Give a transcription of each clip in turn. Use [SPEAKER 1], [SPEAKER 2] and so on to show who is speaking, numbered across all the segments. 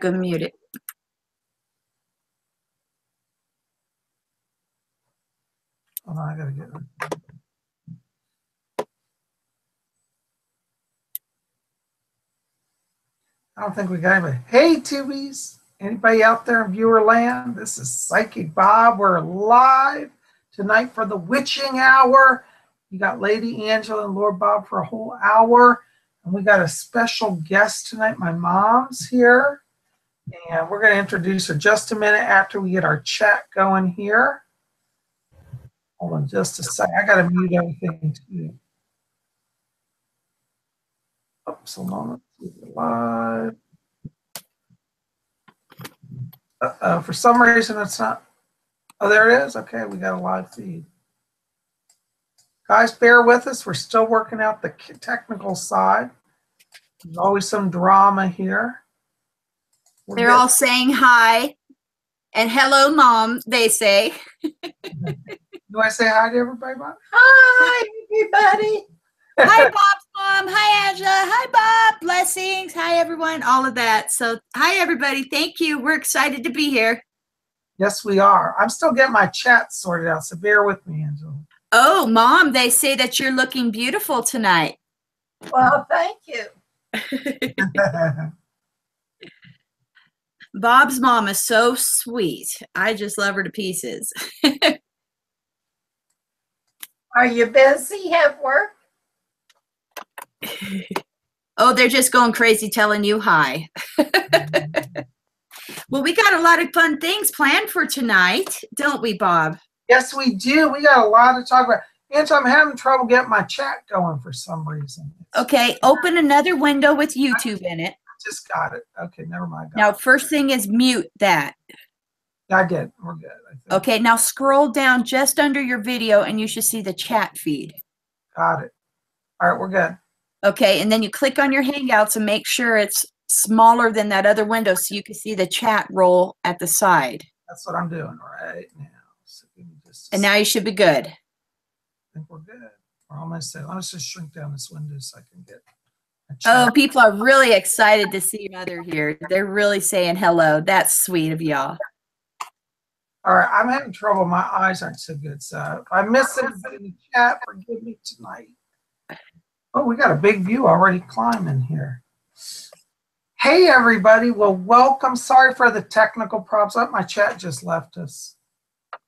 [SPEAKER 1] Go mute it.
[SPEAKER 2] Hold on, I gotta get it. I don't think we got anybody. Hey, Tubies. Anybody out there in viewer land? This is Psychic Bob. We're live tonight for the witching hour. You got Lady Angela and Lord Bob for a whole hour. And we got a special guest tonight. My mom's here. And we're going to introduce her just a minute after we get our chat going here. Hold on just a second. I got to mute everything too. Oops, hold on. Let's see live. For some reason, it's not. Oh, there it is. Okay, we got a live feed. Guys, bear with us. We're still working out the technical side. There's always some drama here.
[SPEAKER 1] They're all saying hi and hello, Mom, they say.
[SPEAKER 2] Do I say hi to everybody, Bob?
[SPEAKER 3] Hi, everybody.
[SPEAKER 1] Hi, Bob's mom. Hi, Angela. Hi, Bob. Blessings. Hi, everyone. All of that. So, hi, everybody. Thank you. We're excited to be here.
[SPEAKER 2] Yes, we are. I'm still getting my chat sorted out, so bear with me, Angela.
[SPEAKER 1] Oh, Mom, they say that you're looking beautiful tonight.
[SPEAKER 3] Well, thank you.
[SPEAKER 1] Bob's mom is so sweet. I just love her to pieces.
[SPEAKER 3] Are you busy at work?
[SPEAKER 1] Oh, they're just going crazy telling you hi. Well, we got a lot of fun things planned for tonight, don't we, Bob?
[SPEAKER 2] Yes, we do. We got a lot to talk about. Angela, I'm having trouble getting my chat going for some reason.
[SPEAKER 1] Okay, open another window with YouTube in it.
[SPEAKER 2] Just got it. Okay, never mind.
[SPEAKER 1] Now, first thing is mute that.
[SPEAKER 2] I did. We're good. I think.
[SPEAKER 1] Okay, now scroll down just under your video and you should see the chat feed.
[SPEAKER 2] Got it. All right, we're good.
[SPEAKER 1] Okay, and then you click on your Hangouts and make sure it's smaller than that other window so you can see the chat roll at the side.
[SPEAKER 2] That's what I'm doing right now. So give me just
[SPEAKER 1] and now you should be good.
[SPEAKER 2] I think we're good. We're almost there. Let's just shrink down this window so I can get a chat.
[SPEAKER 1] Oh, people are really excited to see Mother here. They're really saying hello. That's sweet of y'all.
[SPEAKER 2] All right, I'm having trouble. My eyes aren't so good. So if I miss anybody in the chat, forgive me tonight. Oh, we got a big view already climbing here. Hey, everybody. Well, welcome. Sorry for the technical problems. My chat just left us.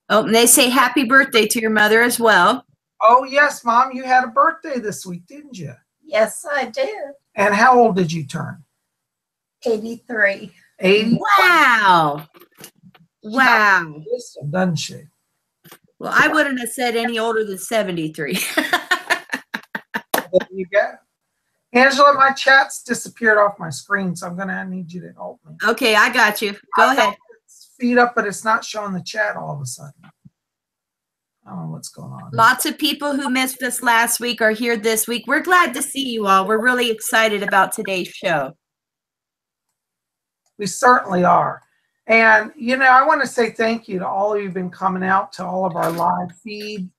[SPEAKER 1] Oh, and they say happy birthday to your mother as well.
[SPEAKER 2] Oh, yes, Mom. You had a birthday this week, didn't you?
[SPEAKER 3] Yes, I did.
[SPEAKER 2] And how old did you turn?
[SPEAKER 3] 83.
[SPEAKER 2] 80?
[SPEAKER 1] Wow. Wow.
[SPEAKER 2] Wisdom, doesn't she?
[SPEAKER 1] Well, I wouldn't have said any older than 73.
[SPEAKER 2] There you go. Angela, my chat's disappeared off my screen, so I'm going to need you to help me.
[SPEAKER 1] Okay, I got you. Go ahead.
[SPEAKER 2] It's feed up, but it's not showing the chat all of a sudden. I don't know what's going on.
[SPEAKER 1] Lots of people who missed us last week are here this week. We're glad to see you all. We're really excited about today's show.
[SPEAKER 2] We certainly are. And, you know, I want to say thank you to all of you who've been coming out to all of our live feeds.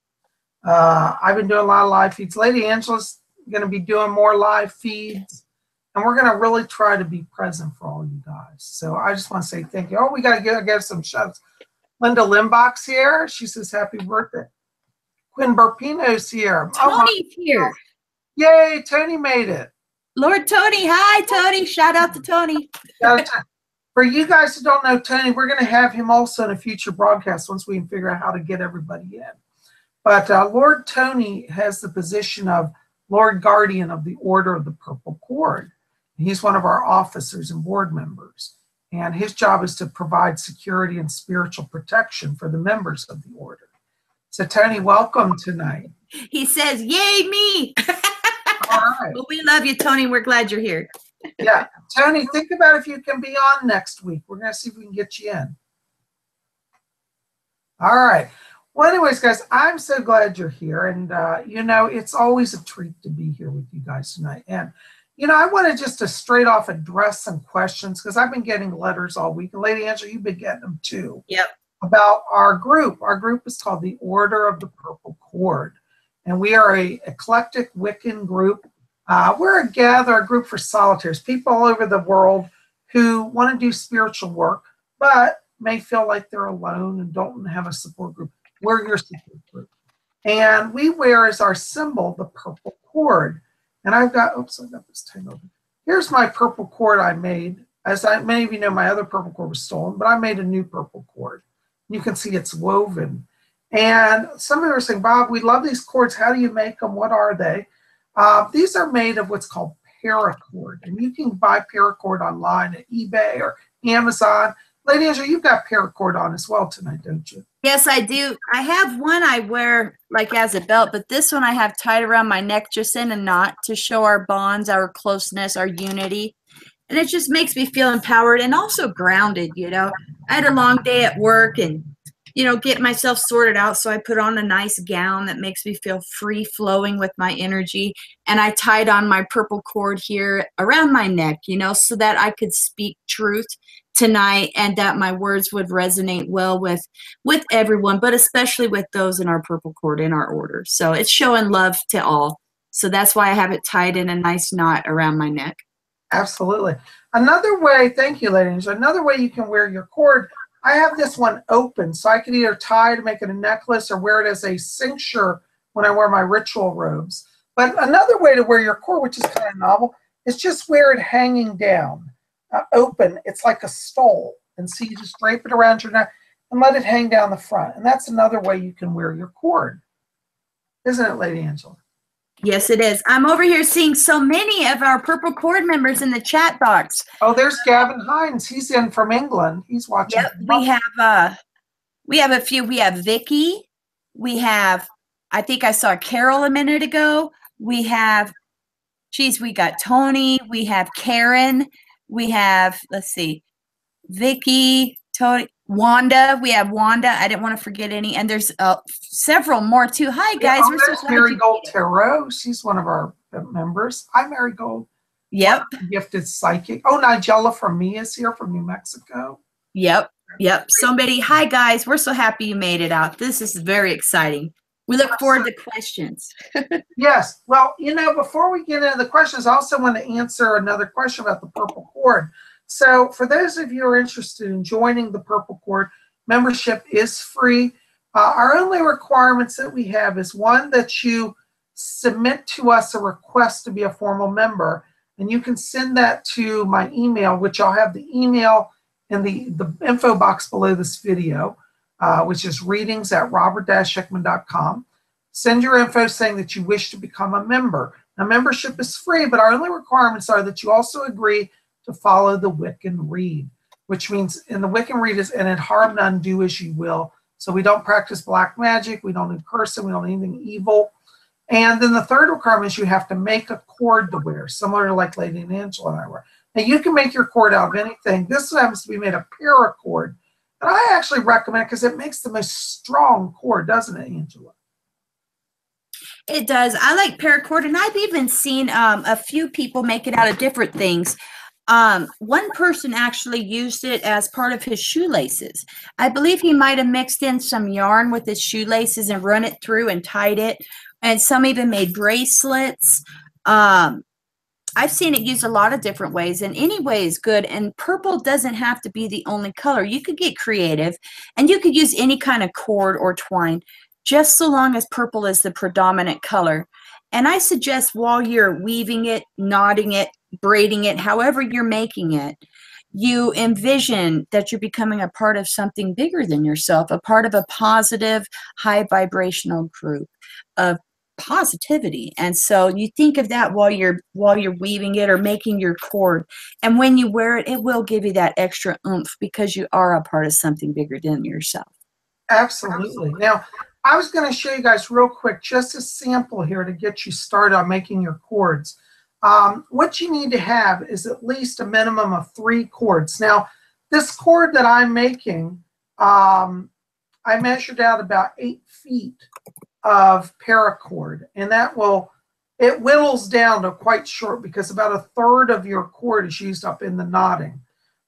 [SPEAKER 2] I've been doing a lot of live feeds. Lady Angela's going to be doing more live feeds. And we're going to really try to be present for all you guys. So I just want to say thank you. Oh, we got to give some shout-outs. Linda Limbach's here. She says happy birthday. Quinn Burpino's here.
[SPEAKER 1] Tony's here.
[SPEAKER 2] Yay, Tony made it.
[SPEAKER 1] Lord Tony. Hi, Tony. Shout out to Tony.
[SPEAKER 2] For you guys who don't know Tony, we're going to have him also in a future broadcast once we can figure out how to get everybody in. But Lord Tony has the position of Lord Guardian of the Order of the Purple Cord. He's one of our officers and board members. And his job is to provide security and spiritual protection for the members of the order. So, Tony, welcome tonight.
[SPEAKER 1] He says, yay, me.
[SPEAKER 2] All right.
[SPEAKER 1] Well, we love you, Tony. We're glad you're here.
[SPEAKER 2] Yeah. Tony, think about if you can be on next week. We're going to see if we can get you in. All right. Well, anyways, guys, I'm so glad you're here. And, you know, it's always a treat to be here with you guys tonight. And, you know, I wanted just to straight off address some questions because I've been getting letters all week. And Lady Angela, you've been getting them too.
[SPEAKER 1] Yep.
[SPEAKER 2] About our group. Our group is called the Order of the Purple Cord. And we are a eclectic Wiccan group. We're a group for solitaires, people all over the world who want to do spiritual work, but may feel like they're alone and don't have a support group. We're your support group. And we wear as our symbol the purple cord. And I've got this tangled. Here's my purple cord I made. As many of you know, my other purple cord was stolen, but I made a new purple cord. You can see it's woven. And some of you are saying, Bob, we love these cords. How do you make them? What are they? These are made of what's called paracord. And you can buy paracord online at eBay or Amazon. Lady Angela, you've got paracord on as well tonight, don't you?
[SPEAKER 1] Yes, I do. I have one I wear like as a belt, but this one I have tied around my neck just in a knot to show our bonds, our closeness, our unity. And it just makes me feel empowered and also grounded, you know. I had a long day at work and, you know, get myself sorted out. So I put on a nice gown that makes me feel free flowing with my energy. And I tied on my purple cord here around my neck, you know, so that I could speak truth tonight and that my words would resonate well with everyone, but especially with those in our purple cord in our order. So it's showing love to all. So that's why I have it tied in a nice knot around my neck.
[SPEAKER 2] Absolutely. Another way, thank you, ladies. Another way you can wear your cord, I have this one open, so I could either tie to make it a necklace or wear it as a cincture when I wear my ritual robes. But another way to wear your cord, which is kind of novel, is just wear it hanging down, open. It's like a stole. And so you just drape it around your neck and let it hang down the front. And that's another way you can wear your cord. Isn't it, Lady Angela?
[SPEAKER 1] Yes, it is. I'm over here seeing so many of our Purple Cord members in the chat box.
[SPEAKER 2] Oh, there's Gavin Hines. He's in from England. He's watching.
[SPEAKER 1] Yep, we have a few. We have Vicky. We have, I think I saw Carol a minute ago. We have, we got Tony. We have Karen. We have, let's see, Vicky, Tony, Wanda. We have Wanda. I didn't want to forget any. And there's several more too. Hi, guys.
[SPEAKER 2] Yeah,
[SPEAKER 1] we're so glad
[SPEAKER 2] Marigold Tarot. She's one of our members. Hi, Marigold.
[SPEAKER 1] Yep.
[SPEAKER 2] Gifted psychic. Oh, Nigella from me is here from New Mexico.
[SPEAKER 1] Yep. Somebody. Hi, guys. We're so happy you made it out. This is very exciting. We look forward to questions.
[SPEAKER 2] Yes. Well, you know, before we get into the questions, I also want to answer another question about the purple cord. So for those of you who are interested in joining the Purple Cord, membership is free. Our only requirements that we have is one, that you submit to us a request to be a formal member. And you can send that to my email, which I'll have the email in the info box below this video, which is readings@robert-schickman.com. Send your info saying that you wish to become a member. Now, membership is free, but our only requirements are that you also agree to follow the Wiccan Read, which means in the Wiccan Read is, and in harm none, do as you will. So we don't practice black magic, we don't do cursing, we don't do anything evil. And then the third requirement is you have to make a cord to wear, similar to like Lady and Angela and I wear. Now you can make your cord out of anything. This happens to be made of paracord. And I actually recommend it because it makes the most strong cord, doesn't it, Angela?
[SPEAKER 1] It does. I like paracord, and I've even seen a few people make it out of different things. One person actually used it as part of his shoelaces. I believe he might have mixed in some yarn with his shoelaces and run it through and tied it. And some even made bracelets. I've seen it used a lot of different ways, and any way is good. And purple doesn't have to be the only color. You could get creative, and you could use any kind of cord or twine, just so long as purple is the predominant color. And I suggest while you're weaving it, knotting it, braiding it, however you're making it, you envision that you're becoming a part of something bigger than yourself, a part of a positive, high vibrational group of positivity. And so you think of that while you're weaving it or making your cord. And when you wear it, it will give you that extra oomph because you are a part of something bigger than yourself.
[SPEAKER 2] Absolutely. Now, I was going to show you guys real quick just a sample here to get you started on making your cords. What you need to have is at least a minimum of 3 cords. Now, this cord that I'm making, I measured out about 8 feet of paracord, and it whittles down to quite short because about a third of your cord is used up in the knotting.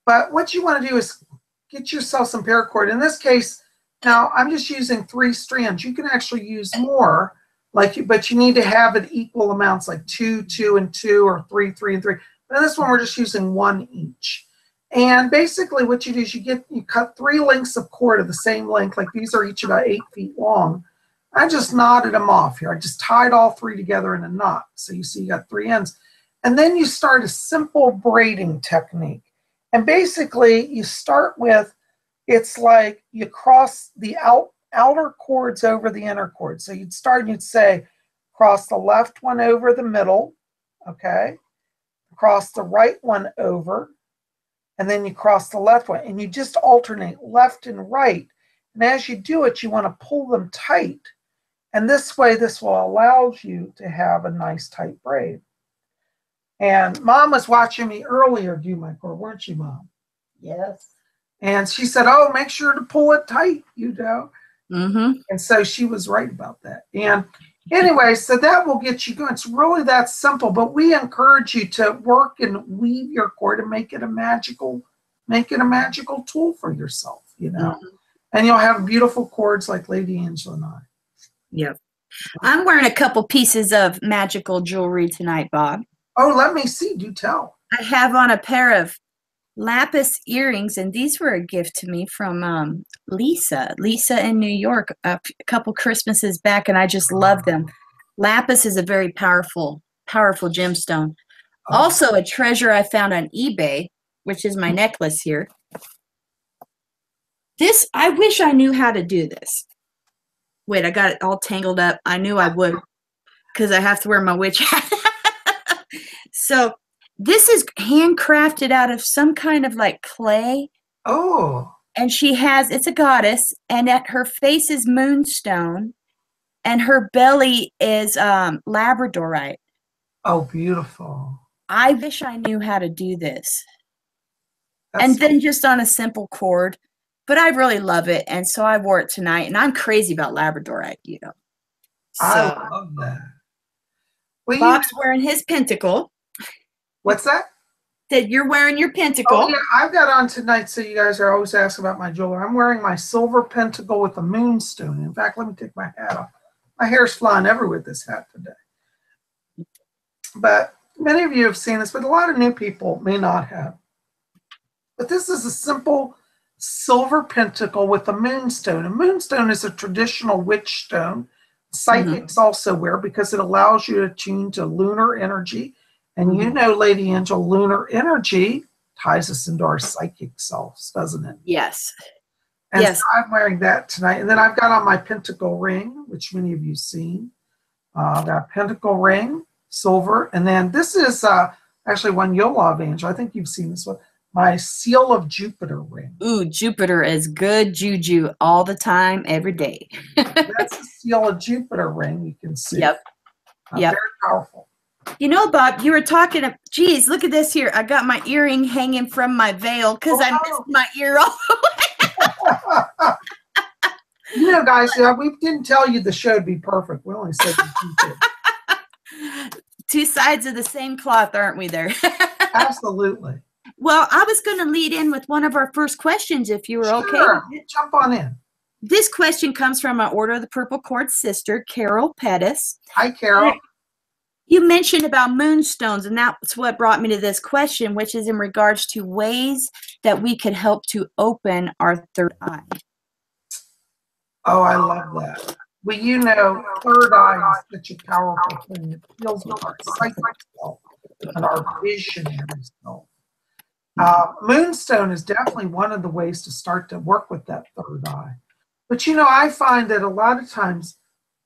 [SPEAKER 2] But what you want to do is get yourself some paracord. In this case, now I'm just using 3 strands. You can actually use more, but you need to have it equal amounts, like 2, 2, and 2, or 3, 3, and 3. But in this one, we're just using 1 each. And basically what you do is you cut 3 lengths of cord of the same length, like these are each about 8 feet long. I just knotted them off here. I just tied all 3 together in a knot. So you see you got 3 ends. And then you start a simple braiding technique. And basically you start with, it's like you cross the outer cords over the inner cords. So you'd start and you'd say, cross the left one over the middle, okay? Cross the right one over, and then you cross the left one, and you just alternate left and right. And as you do it, you want to pull them tight. And this way, this will allow you to have a nice tight braid. And Mom was watching me earlier do my cord, weren't you, Mom?
[SPEAKER 3] Yes.
[SPEAKER 2] And she said, oh, make sure to pull it tight, you know.
[SPEAKER 1] Mm-hmm.
[SPEAKER 2] And so she was right about that. And anyway, so that will get you going. It's really that simple, but we encourage you to work and weave your cord and make it a magical tool for yourself, you know.
[SPEAKER 1] Mm-hmm.
[SPEAKER 2] And you'll have beautiful cords like Lady Angela and I.
[SPEAKER 1] Yep. I'm wearing a couple pieces of magical jewelry tonight, Bob.
[SPEAKER 2] Oh, let me see. Do tell.
[SPEAKER 1] I have on a pair of lapis earrings, and these were a gift to me from Lisa in New York a couple Christmases back, and I just love them. Lapis is a very powerful gemstone. Also a treasure I found on eBay, which is my necklace here. This, I wish I knew how to do this. Wait, I got it all tangled up. I knew I would, because I have to wear my witch hat. So this is handcrafted out of some kind of like clay.
[SPEAKER 2] Oh.
[SPEAKER 1] And she has, it's a goddess, and her face is moonstone, and her belly is labradorite.
[SPEAKER 2] Oh, beautiful.
[SPEAKER 1] I wish I knew how to do this. And then just on a simple cord. But I really love it, and so I wore it tonight, and I'm crazy about labradorite, you know. So,
[SPEAKER 2] I love that. Well,
[SPEAKER 1] Bob's wearing his pentacle.
[SPEAKER 2] What's that?
[SPEAKER 1] That you're wearing your pentacle.
[SPEAKER 2] Oh, yeah, I've got on tonight, so you guys are always asking about my jewelry. I'm wearing my silver pentacle with a moonstone. In fact, let me take my hat off. My hair's flying everywhere with this hat today. But many of you have seen this, but a lot of new people may not have. But this is a simple silver pentacle with a moonstone. A moonstone is a traditional witch stone. Psychics also wear because it allows you to tune to lunar energy. And you know, Lady Angel, lunar energy ties us into our psychic selves, doesn't it?
[SPEAKER 1] Yes.
[SPEAKER 2] And
[SPEAKER 1] yes.
[SPEAKER 2] So I'm wearing that tonight. And then I've got on my pentacle ring, which many of you have seen. I've got a pentacle ring, silver. And then this is actually one you'll love, Angel. I think you've seen this one. My seal of Jupiter ring.
[SPEAKER 1] Ooh, Jupiter is good juju all the time, every day.
[SPEAKER 2] That's the seal of Jupiter ring. You can see.
[SPEAKER 1] Yep.
[SPEAKER 2] Very powerful.
[SPEAKER 1] You know, Bob, you were talking. Geez, look at this here. I got my earring hanging from my veil because I missed my ear all the way.
[SPEAKER 2] You know, guys, we didn't tell you the show would be perfect. We only said
[SPEAKER 1] two sides of the same cloth, aren't we there?
[SPEAKER 2] Absolutely.
[SPEAKER 1] Well, I was going to lead in with one of our first questions, if you were okay.
[SPEAKER 2] Jump on in.
[SPEAKER 1] This question comes from our Order of the Purple Cord sister, Carol Pettis.
[SPEAKER 2] Hi, Carol.
[SPEAKER 1] You mentioned about moonstones, and that's what brought me to this question, which is in regards to ways that we could help to open our third eye.
[SPEAKER 2] Oh, I love that. Well, you know, third eye is such a powerful thing. It deals with our psychic self and our visionary self. Moonstone is definitely one of the ways to start to work with that third eye. But, you know, I find that a lot of times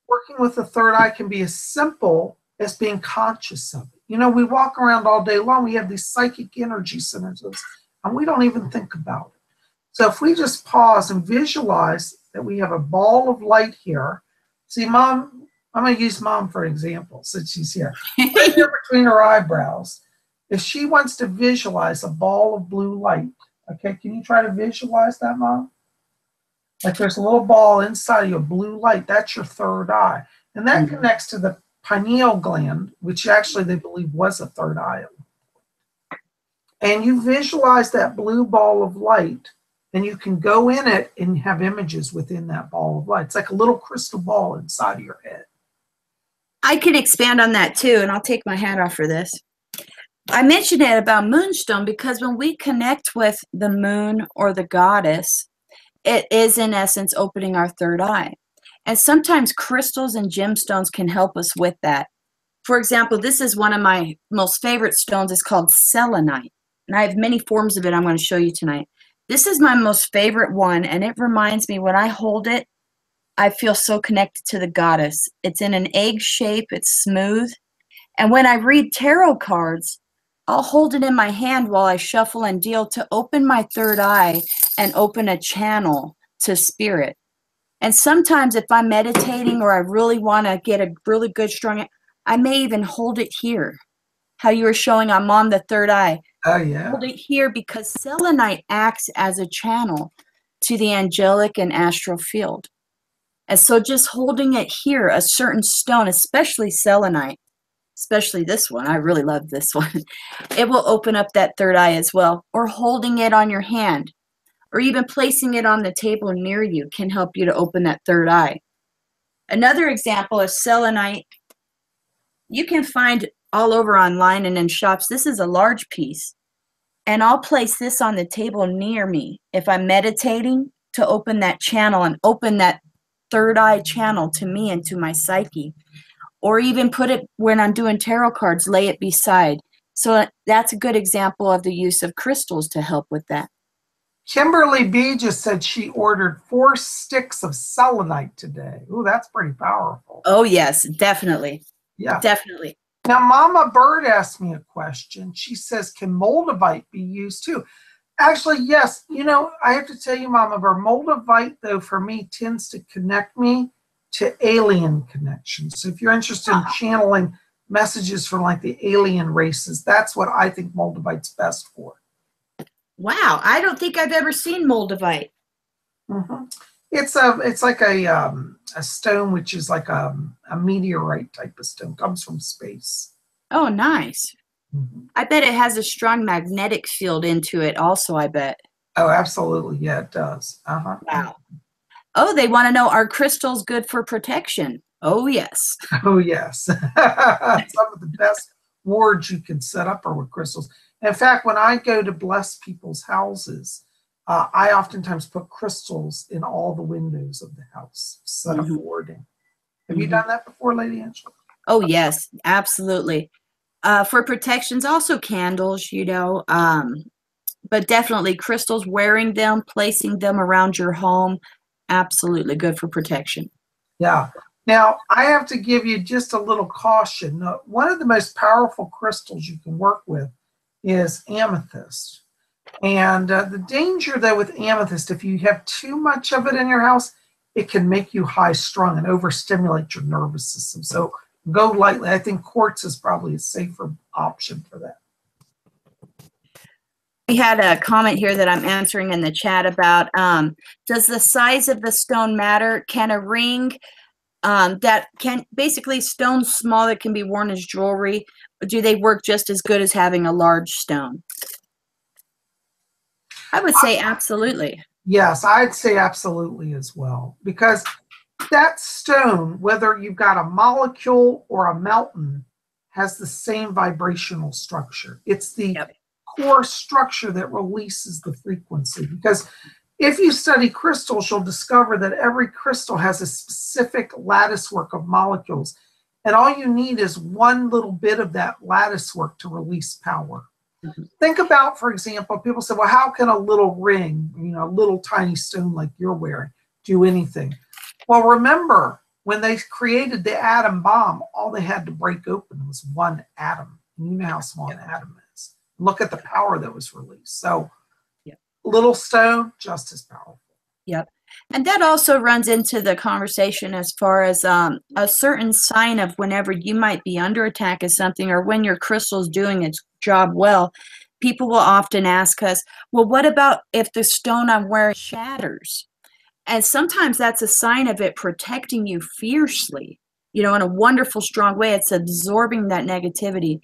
[SPEAKER 2] working with the third eye can be as simple as being conscious of it. You know, we walk around all day long, we have these psychic energy centers, and we don't even think about it. So if we just pause and visualize that we have a ball of light here. See, Mom, I'm going to use Mom for example, since she's here. Right here between her eyebrows. If she wants to visualize a ball of blue light, okay, can you try to visualize that, Mom? Like there's a little ball inside of you, blue light. That's your third eye. And that connects to the pineal gland, which actually they believe was a third eye. And you visualize that blue ball of light, and you can go in it and have images within that ball of light. It's like a little crystal ball inside of your head.
[SPEAKER 1] I can expand on that too, and I'll take my hat off for this. I mentioned it about moonstone because when we connect with the moon or the goddess, it is in essence opening our third eye. And sometimes crystals and gemstones can help us with that. For example, this is one of my most favorite stones. It's called selenite. And I have many forms of it I'm going to show you tonight. This is my most favorite one, and it reminds me when I hold it, I feel so connected to the goddess. It's in an egg shape, it's smooth. And when I read tarot cards, I'll hold it in my hand while I shuffle and deal to open my third eye and open a channel to spirit. And sometimes if I'm meditating or I really want to get a really good strong, I may even hold it here. How you were showing I'm on the third eye.
[SPEAKER 2] Oh, yeah.
[SPEAKER 1] Hold it here because selenite acts as a channel to the angelic and astral field. And so just holding it here, a certain stone, especially selenite, especially this one, I really love this one, it will open up that third eye as well. Or holding it on your hand, or even placing it on the table near you can help you to open that third eye. Another example of selenite, you can find all over online and in shops. This is a large piece. And I'll place this on the table near me if I'm meditating to open that channel and open that third eye channel to me and to my psyche. Or even put it when I'm doing tarot cards, lay it beside. So that's a good example of the use of crystals to help with that.
[SPEAKER 2] Kimberly B just said she ordered 4 sticks of selenite today. Ooh, that's pretty powerful.
[SPEAKER 1] Oh, yes, definitely.
[SPEAKER 2] Yeah.
[SPEAKER 1] Definitely.
[SPEAKER 2] Now, Mama Bird asked me a question. She says, can moldavite be used too? Actually, yes. You know, I have to tell you, Mama Bird, moldavite, though, for me, tends to connect me to alien connections. So if you're interested in channeling messages from like the alien races, that's what I think moldavite's best for.
[SPEAKER 1] Wow, I don't think I've ever seen moldavite.
[SPEAKER 2] Mm-hmm. It's like a stone which is like a meteorite type of stone, comes from space.
[SPEAKER 1] Oh, nice.
[SPEAKER 2] Mm-hmm.
[SPEAKER 1] I bet it has a strong magnetic field into it also, I bet.
[SPEAKER 2] Oh, absolutely. Yeah, it does. Uh-huh.
[SPEAKER 1] Wow. Oh, they want to know, are crystals good for protection? Oh, yes.
[SPEAKER 2] Oh, yes. Some of the best wards you can set up are with crystals. In fact, when I go to bless people's houses, I oftentimes put crystals in all the windows of the house, set up warding. Have you done that before, Lady Angela?
[SPEAKER 1] Oh, yes, absolutely. For protections, also candles, you know, but definitely crystals, wearing them, placing them around your home, absolutely good for protection.
[SPEAKER 2] Yeah. Now, I have to give you just a little caution. One of the most powerful crystals you can work with is amethyst. And the danger, though, with amethyst, if you have too much of it in your house, it can make you high-strung and overstimulate your nervous system. So go lightly. I think quartz is probably a safer option for that.
[SPEAKER 1] We had a comment here that I'm answering in the chat about, does the size of the stone matter? Can a ring that can basically stones small that can be worn as jewelry, do they work just as good as having a large stone? I would say absolutely.
[SPEAKER 2] Yes, I'd say absolutely as well. Because that stone, whether you've got a molecule or a mountain, has the same vibrational structure. It's the core structure that releases the frequency. Because if you study crystals, you'll discover that every crystal has a specific lattice work of molecules. And all you need is one little bit of that lattice work to release power. Think about, for example, people say, well, how can a little ring, you know, a little tiny stone like you're wearing, do anything? Well, remember, when they created the atom bomb, all they had to break open was one atom. And you know how small an atom is. Look at the power that was released. So, little stone, just as powerful.
[SPEAKER 1] Yep. And that also runs into the conversation as far as a certain sign of whenever you might be under attack of something, or when your crystal's doing its job well. People will often ask us, well, what about if the stone I'm wearing shatters? And sometimes that's a sign of it protecting you fiercely, you know, in a wonderful, strong way. It's absorbing that negativity.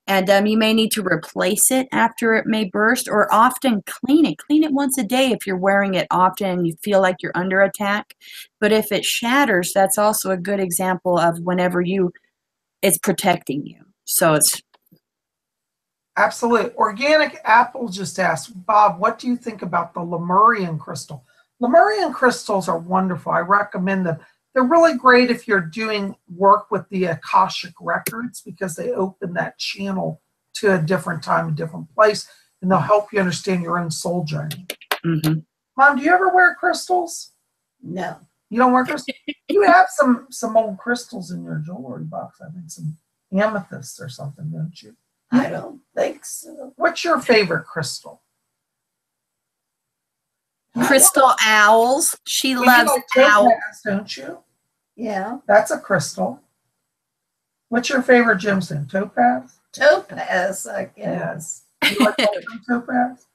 [SPEAKER 1] And you may need to replace it after it may burst, or often clean it. Clean it once a day if you're wearing it often and you feel like you're under attack. But if it shatters, that's also a good example of whenever it's protecting you. So it's
[SPEAKER 2] Absolutely. Organic Apple just asked, Bob, what do you think about the Lemurian crystal? Lemurian crystals are wonderful. I recommend them. They're really great if you're doing work with the Akashic records because they open that channel to a different time, a different place, and they'll help you understand your own soul journey.
[SPEAKER 1] Mm-hmm.
[SPEAKER 2] Mom, do you ever wear crystals?
[SPEAKER 3] No.
[SPEAKER 2] You don't wear crystals? You have some old crystals in your jewelry box. I think some amethysts or something, don't you?
[SPEAKER 3] I don't think so.
[SPEAKER 2] What's your favorite crystal?
[SPEAKER 1] Crystal owls. She
[SPEAKER 2] Well,
[SPEAKER 1] loves
[SPEAKER 2] you like
[SPEAKER 1] owls.
[SPEAKER 2] topaz, don't you?
[SPEAKER 3] Yeah.
[SPEAKER 2] That's a crystal. What's your favorite gemstone? Topaz?
[SPEAKER 3] Topaz, I guess.
[SPEAKER 2] Yes. You like golden topaz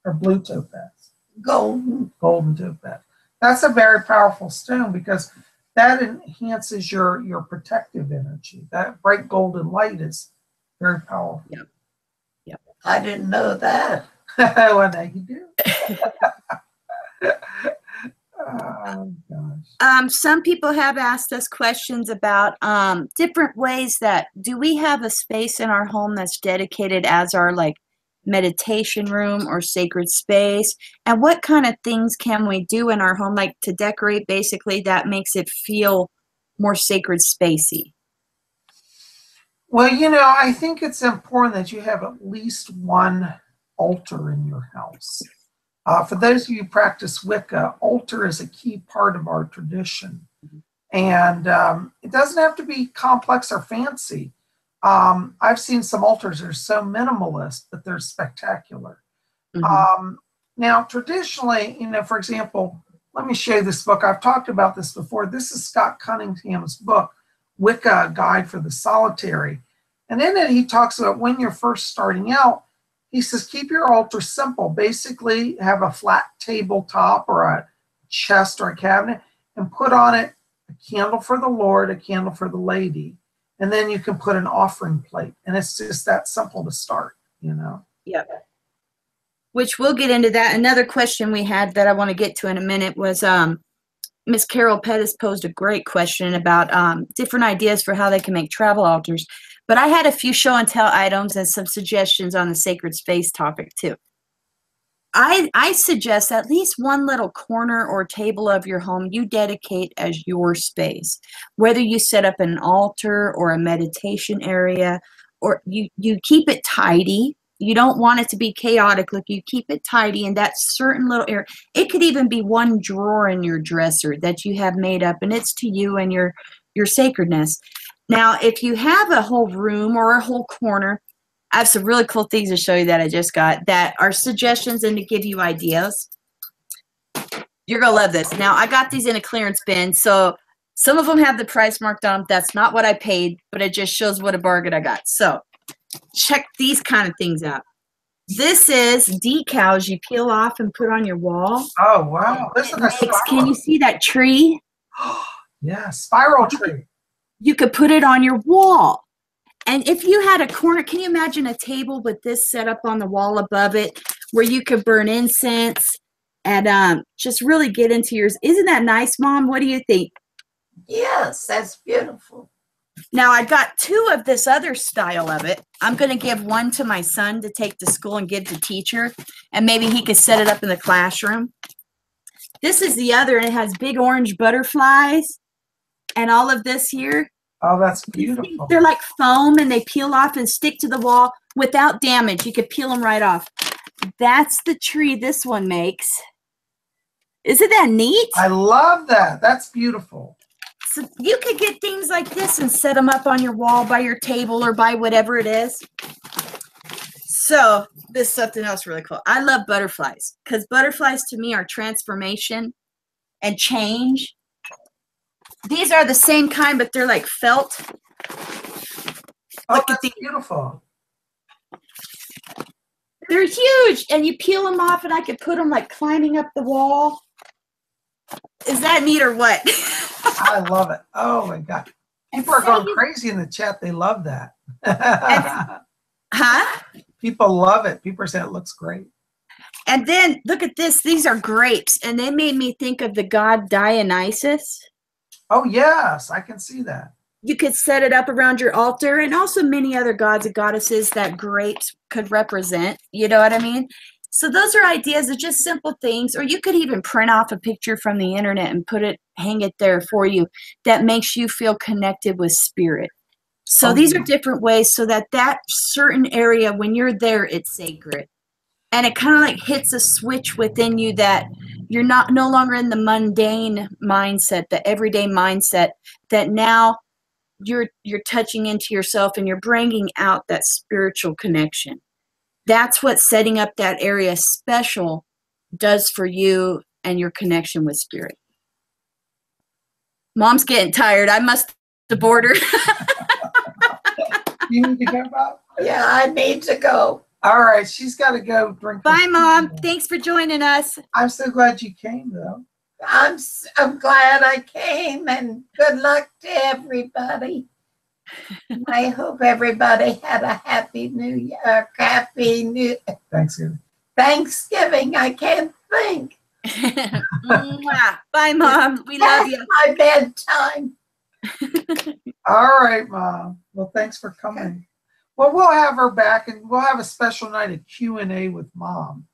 [SPEAKER 2] or blue topaz?
[SPEAKER 3] Golden.
[SPEAKER 2] Golden topaz. That's a very powerful stone because that enhances your protective energy. That bright golden light is very powerful.
[SPEAKER 1] Yep. Yep.
[SPEAKER 3] I didn't know that.
[SPEAKER 2] Well, now you do. Oh gosh.
[SPEAKER 1] Some people have asked us questions about different ways that do we have a space in our home that's dedicated as our like meditation room or sacred space, and what kind of things can we do in our home like to decorate basically that makes it feel more sacred spacey.
[SPEAKER 2] Well, I think it's important that you have at least one altar in your house. For those of you who practice Wicca, altar is a key part of our tradition. And it doesn't have to be complex or fancy. I've seen some altars that are so minimalist, but they're spectacular.
[SPEAKER 1] Mm-hmm.
[SPEAKER 2] Now, traditionally, for example, let me show you this book. I've talked about this before. This is Scott Cunningham's book, Wicca Guide for the Solitary. And in it, he talks about when you're first starting out, he says, keep your altar simple. Basically, have a flat tabletop or a chest or a cabinet and put on it a candle for the Lord, a candle for the lady. And then you can put an offering plate. And it's just that simple to start,
[SPEAKER 1] Yep. Which we'll get into that. Another question we had that I want to get to in a minute was Miss Carol Pettis posed a great question about different ideas for how they can make travel altars. But I had a few show and tell items and some suggestions on the sacred space topic too. I suggest at least one little corner or table of your home you dedicate as your space. Whether you set up an altar or a meditation area, or you keep it tidy. You don't want it to be chaotic. Look, you keep it tidy in that certain little area. It could even be one drawer in your dresser that you have made up, and it's to you and your sacredness. Now, if you have a whole room or a whole corner, I have some really cool things to show you that I just got that are suggestions and to give you ideas. You're going to love this. Now, I got these in a clearance bin, so some of them have the price marked on them. That's not what I paid, but it just shows what a bargain I got. So check these kind of things out. This is decals you peel off and put on your wall.
[SPEAKER 2] Oh, wow. This is a spiral.
[SPEAKER 1] Can you see that tree?
[SPEAKER 2] Yeah, spiral tree.
[SPEAKER 1] You could put it on your wall. And if you had a corner, can you imagine a table with this set up on the wall above it where you could burn incense and just really get into yours? Isn't that nice, Mom? What do you think?
[SPEAKER 3] Yes, that's beautiful.
[SPEAKER 1] Now, I got two of this other style of it. I'm going to give one to my son to take to school and give to teacher, and maybe he could set it up in the classroom. This is the other, and it has big orange butterflies and all of this here.
[SPEAKER 2] Oh, that's beautiful.
[SPEAKER 1] They're like foam, and they peel off and stick to the wall without damage. You could peel them right off. That's the tree this one makes. Isn't that neat?
[SPEAKER 2] I love that. That's beautiful.
[SPEAKER 1] So you could get things like this and set them up on your wall by your table or by whatever it is. So this is something else really cool. I love butterflies because butterflies to me are transformation and change. These are the same kind, but they're like felt.
[SPEAKER 2] Oh, that's beautiful.
[SPEAKER 1] They're huge, and you peel them off, and I could put them like climbing up the wall. Is that neat or what?
[SPEAKER 2] I love it. Oh my God. People are going crazy in the chat. They love that.
[SPEAKER 1] Huh?
[SPEAKER 2] People love it. People are saying it looks great.
[SPEAKER 1] And then look at this. These are grapes, and they made me think of the god Dionysus.
[SPEAKER 2] Oh, yes. I can see that.
[SPEAKER 1] You could set it up around your altar, and also many other gods and goddesses that grapes could represent. You know what I mean? So those are ideas of just simple things. Or you could even print off a picture from the internet and hang it there for you that makes you feel connected with spirit. So these are different ways so that certain area, when you're there, it's sacred. And it kind of like hits a switch within you that you're no longer in the mundane mindset, the everyday mindset, that now you're touching into yourself and you're bringing out that spiritual connection. That's what setting up that area special does for you and your connection with spirit. Mom's getting tired. I must board her.
[SPEAKER 2] You need to go, Bob?
[SPEAKER 3] Yeah, I need to go.
[SPEAKER 2] All right, she's got to go drink.
[SPEAKER 1] Bye, Mom. Thanks for joining us.
[SPEAKER 2] I'm so glad you came, though.
[SPEAKER 3] I'm glad I came, and good luck to everybody. I hope everybody had a happy New Year, Thanksgiving. I can't think.
[SPEAKER 1] Bye, Mom. We love you.
[SPEAKER 3] My bedtime.
[SPEAKER 2] All right, Mom. Well, thanks for coming. Well, we'll have her back, and we'll have a special night of Q&A with Mom.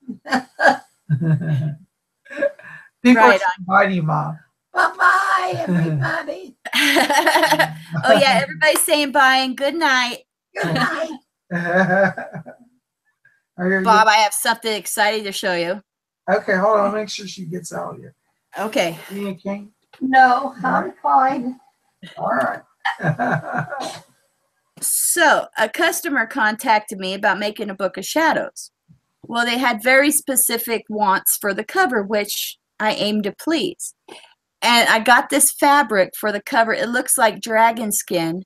[SPEAKER 2] People are inviting you, Mom.
[SPEAKER 3] Bye-bye, everybody.
[SPEAKER 1] Oh, yeah, everybody's saying bye and good night.
[SPEAKER 3] Good night.
[SPEAKER 1] Bob, I have something exciting to show you.
[SPEAKER 2] Okay, hold on. I'll make sure she gets out of here.
[SPEAKER 1] Okay.
[SPEAKER 2] You okay?
[SPEAKER 3] No, I'm fine.
[SPEAKER 2] All right.
[SPEAKER 1] So, a customer contacted me about making a book of shadows. Well, they had very specific wants for the cover, which I aim to please. And I got this fabric for the cover. It looks like dragon skin,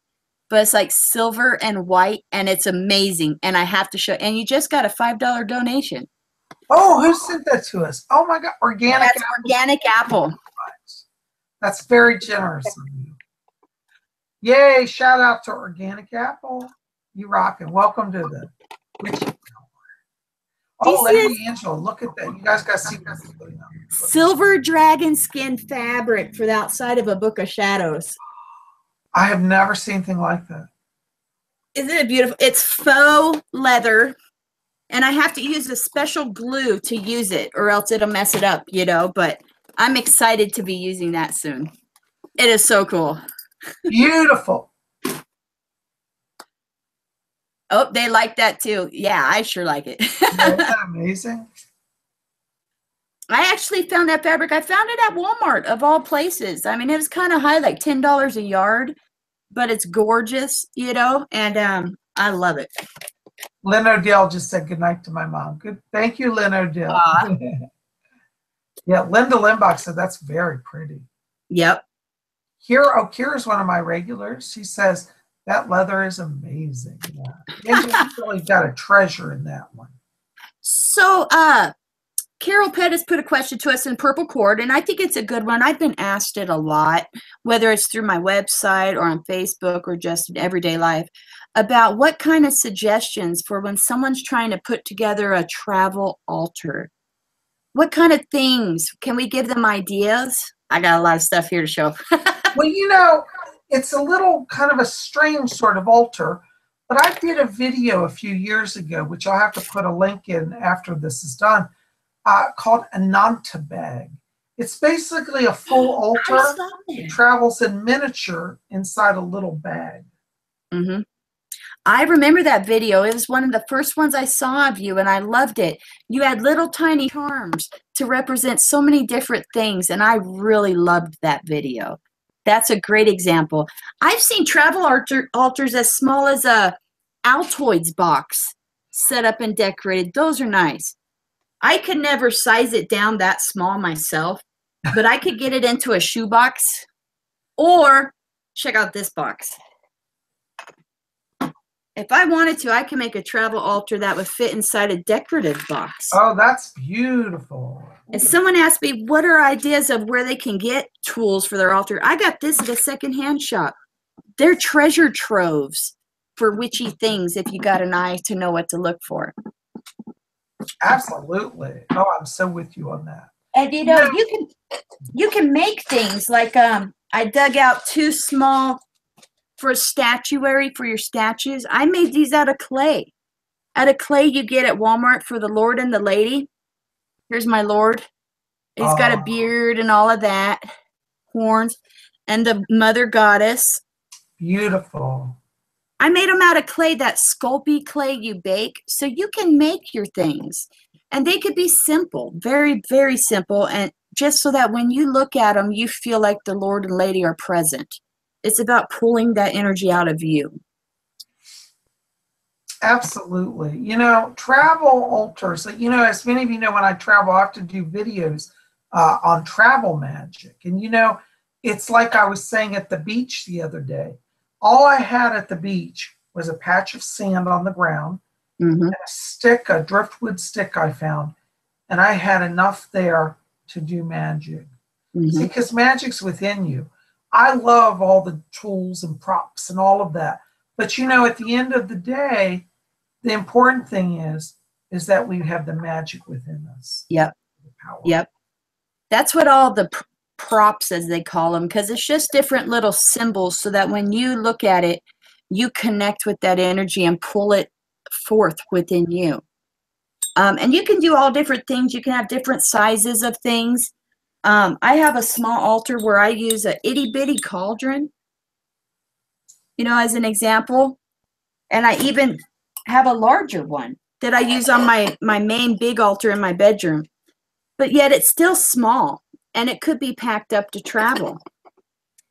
[SPEAKER 1] but it's like silver and white, and it's amazing. And I have to show. And you just got a $5 donation.
[SPEAKER 2] Oh, who sent that to us? Oh my God, Organic
[SPEAKER 1] That's
[SPEAKER 2] Apple.
[SPEAKER 1] Organic Apple.
[SPEAKER 2] That's very generous of you. Yay! Shout out to Organic Apple. You rockin'. Welcome to the Witching Hour. Oh, Lady Angela, look at that. You guys got to see this.
[SPEAKER 1] Silver dragon skin fabric for the outside of a book of shadows.
[SPEAKER 2] I have never seen anything like that.
[SPEAKER 1] Isn't it beautiful? It's faux leather, and I have to use a special glue to use it, or else it'll mess it up, you know, but I'm excited to be using that soon. It is so cool.
[SPEAKER 2] Beautiful.
[SPEAKER 1] Oh, they like that too. Yeah, I sure like it.
[SPEAKER 2] Isn't that amazing?
[SPEAKER 1] I actually found that fabric. I found it at Walmart, of all places. I mean, it was kind of high, like $10 a yard, but it's gorgeous, you know, and I love it.
[SPEAKER 2] Lynn O'Dell just said goodnight to my mom. Good. Thank you, Lynn O'Dell. Yeah, Linda Limbach said that's very pretty.
[SPEAKER 1] Yep.
[SPEAKER 2] Kira's one of my regulars. She says that leather is amazing. Yeah. You really got a treasure in that one.
[SPEAKER 1] So, Carol Pettis put a question to us in Purple Cord, and I think it's a good one. I've been asked it a lot, whether it's through my website or on Facebook or just in everyday life, about what kind of suggestions for when someone's trying to put together a travel altar. What kind of things? Can we give them ideas? I got a lot of stuff here to show.
[SPEAKER 2] Well, you know, it's a little kind of a strange sort of altar, but I did a video a few years ago, which I'll have to put a link in after this is done, called Ananta Bag. It's basically a full altar. It travels in miniature inside a little bag.
[SPEAKER 1] Mm-hmm. I remember that video. It was one of the first ones I saw of you, and I loved it. You had little tiny charms to represent so many different things, and I really loved that video. That's a great example. I've seen travel altars as small as a Altoids box set up and decorated. Those are nice. I could never size it down that small myself, but I could get it into a shoebox, or check out this box. If I wanted to, I could make a travel altar that would fit inside a decorative box.
[SPEAKER 2] Oh, that's beautiful.
[SPEAKER 1] And someone asked me, what are ideas of where they can get tools for their altar? I got this at a secondhand shop. They're treasure troves for witchy things if you got an eye to know what to look for.
[SPEAKER 2] Absolutely. Oh, I'm so with you on that.
[SPEAKER 1] And you know, you can make things like I dug out 2 small for statuary, for your statues, I made these out of clay. Out of clay you get at Walmart for the Lord and the Lady. Here's my Lord. He's got a beard and all of that, horns, and the Mother Goddess.
[SPEAKER 2] Beautiful.
[SPEAKER 1] I made them out of clay, that sculpey clay you bake, so you can make your things. And they could be simple, very, very simple, and just so that when you look at them, you feel like the Lord and Lady are present. It's about pulling that energy out of you.
[SPEAKER 2] Absolutely. You know, travel altars, you know, as many of you know, when I travel, I have to do videos on travel magic. And, you know, it's like I was saying at the beach the other day. All I had at the beach was a patch of sand on the ground, and a stick, a driftwood stick I found, and I had enough there to do magic. See, because magic's within you. I love all the tools and props and all of that. But, you know, at the end of the day, the important thing is that we have the magic within us.
[SPEAKER 1] Yep.
[SPEAKER 2] The power.
[SPEAKER 1] Yep. That's what all the props, as they call them, because it's just different little symbols so that when you look at it, you connect with that energy and pull it forth within you. And you can do all different things. You can have different sizes of things. I have a small altar where I use a itty bitty cauldron, you know, as an example. And I even have a larger one that I use on my main big altar in my bedroom. But yet it's still small, and it could be packed up to travel.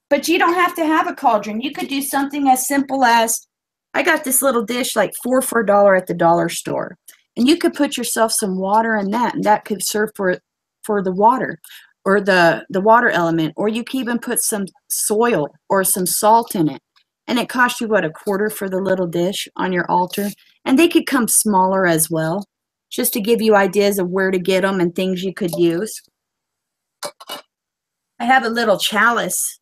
[SPEAKER 1] But you don't have to have a cauldron. You could do something as simple as, I got this little dish like $4 for $1 at the dollar store. And you could put yourself some water in that, and that could serve for the water, or the water element. Or you could even put some soil or some salt in it. And it costs you, what, $1 for the little dish on your altar? And they could come smaller as well, just to give you ideas of where to get them and things you could use. I have a little chalice.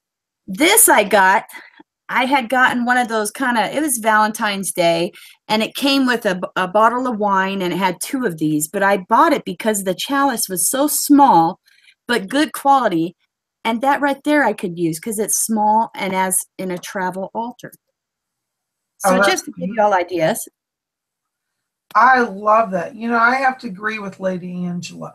[SPEAKER 1] This I had gotten one of those it was Valentine's Day, and it came with a bottle of wine, and it had 2 of these. But I bought it because the chalice was so small, but good quality. And that right there I could use because it's small and as in a travel altar. So just to give you all ideas.
[SPEAKER 2] I love that. You know, I have to agree with Lady Angela.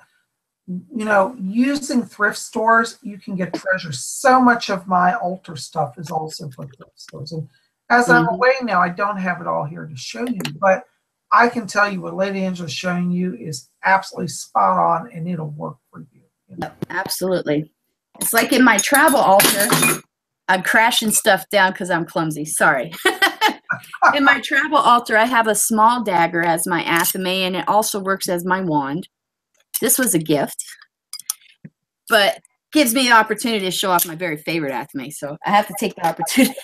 [SPEAKER 2] You know, using thrift stores, you can get treasure. So much of my altar stuff is also from thrift stores. And as I'm away now, I don't have it all here to show you, but I can tell you what Lady Angela is showing you is absolutely spot on, and it'll work for you. You know?
[SPEAKER 1] Absolutely. It's like in my travel altar, I'm crashing stuff down because I'm clumsy. Sorry. In my travel altar, I have a small dagger as my athame, and it also works as my wand. This was a gift, but gives me the opportunity to show off my very favorite athame, so I have to take the opportunity.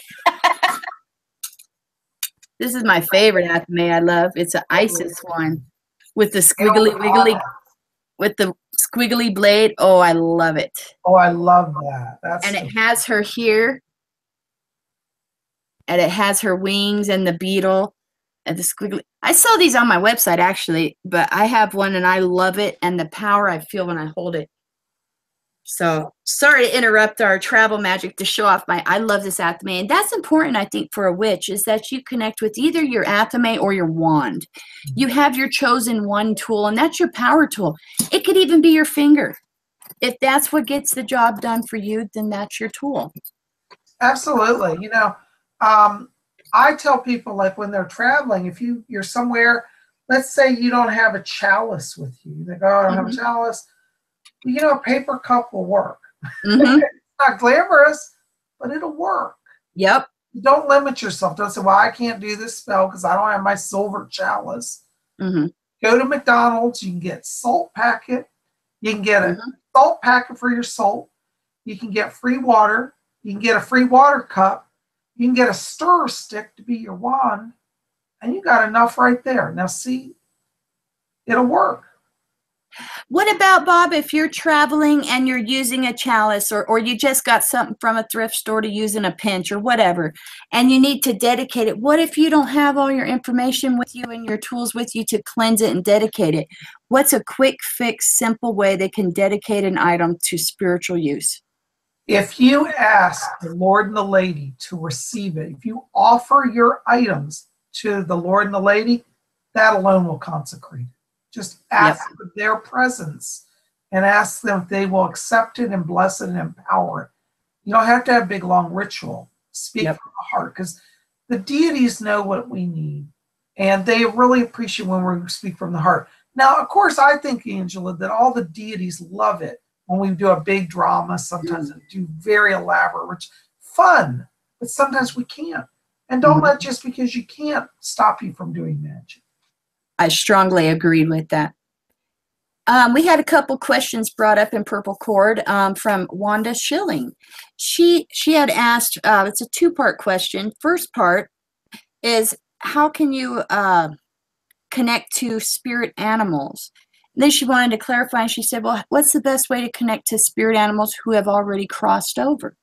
[SPEAKER 1] This is my favorite athame I love. It's an Isis one with the squiggly blade. Oh, I love it.
[SPEAKER 2] Oh, I love that.
[SPEAKER 1] And it has her here. And it has her wings and the beetle and the squiggly. I saw these on my website, actually, but I have one and I love it, and the power I feel when I hold it. So sorry to interrupt our travel magic to show off I love this athame. And that's important, I think, for a witch, is that you connect with either your athame or your wand. You have your chosen one tool, and that's your power tool. It could even be your finger. If that's what gets the job done for you, then that's your tool.
[SPEAKER 2] Absolutely. You know, I tell people, like, when they're traveling, if you're somewhere, let's say you don't have a chalice with you. They go, oh, I don't have a chalice. You know, a paper cup will work. It's not glamorous, but it'll work.
[SPEAKER 1] Yep.
[SPEAKER 2] Don't limit yourself. Don't say, well, I can't do this spell because I don't have my silver chalice. Go to McDonald's. You can get salt packet. You can get a salt packet for your salt. You can get free water. You can get a free water cup. You can get a stir stick to be your wand. And you got enough right there. Now, see, it'll work.
[SPEAKER 1] What about, Bob, if you're traveling and you're using a chalice, or you just got something from a thrift store to use in a pinch or whatever, and you need to dedicate it? What if you don't have all your information with you and your tools with you to cleanse it and dedicate it? What's a quick fix, simple way they can dedicate an item to spiritual use?
[SPEAKER 2] If you ask the Lord and the lady to receive it, if you offer your items to the Lord and the lady, that alone will consecrate it. Just ask for their presence and ask them if they will accept it and bless it and empower it. You don't have to have a big, long ritual. Speak from the heart, because the deities know what we need, and they really appreciate when we speak from the heart. Now, of course, I think, Angela, that all the deities love it when we do a big drama, sometimes we do very elaborate, which fun, but sometimes we can't. And don't let just because you can't stop you from doing magic.
[SPEAKER 1] I strongly agreed with that. We had a couple questions brought up in Purple Cord from Wanda Schilling. She had asked, it's a two-part question. First part is, how can you connect to spirit animals? And then she wanted to clarify, and she said, well, what's the best way to connect to spirit animals who have already crossed over?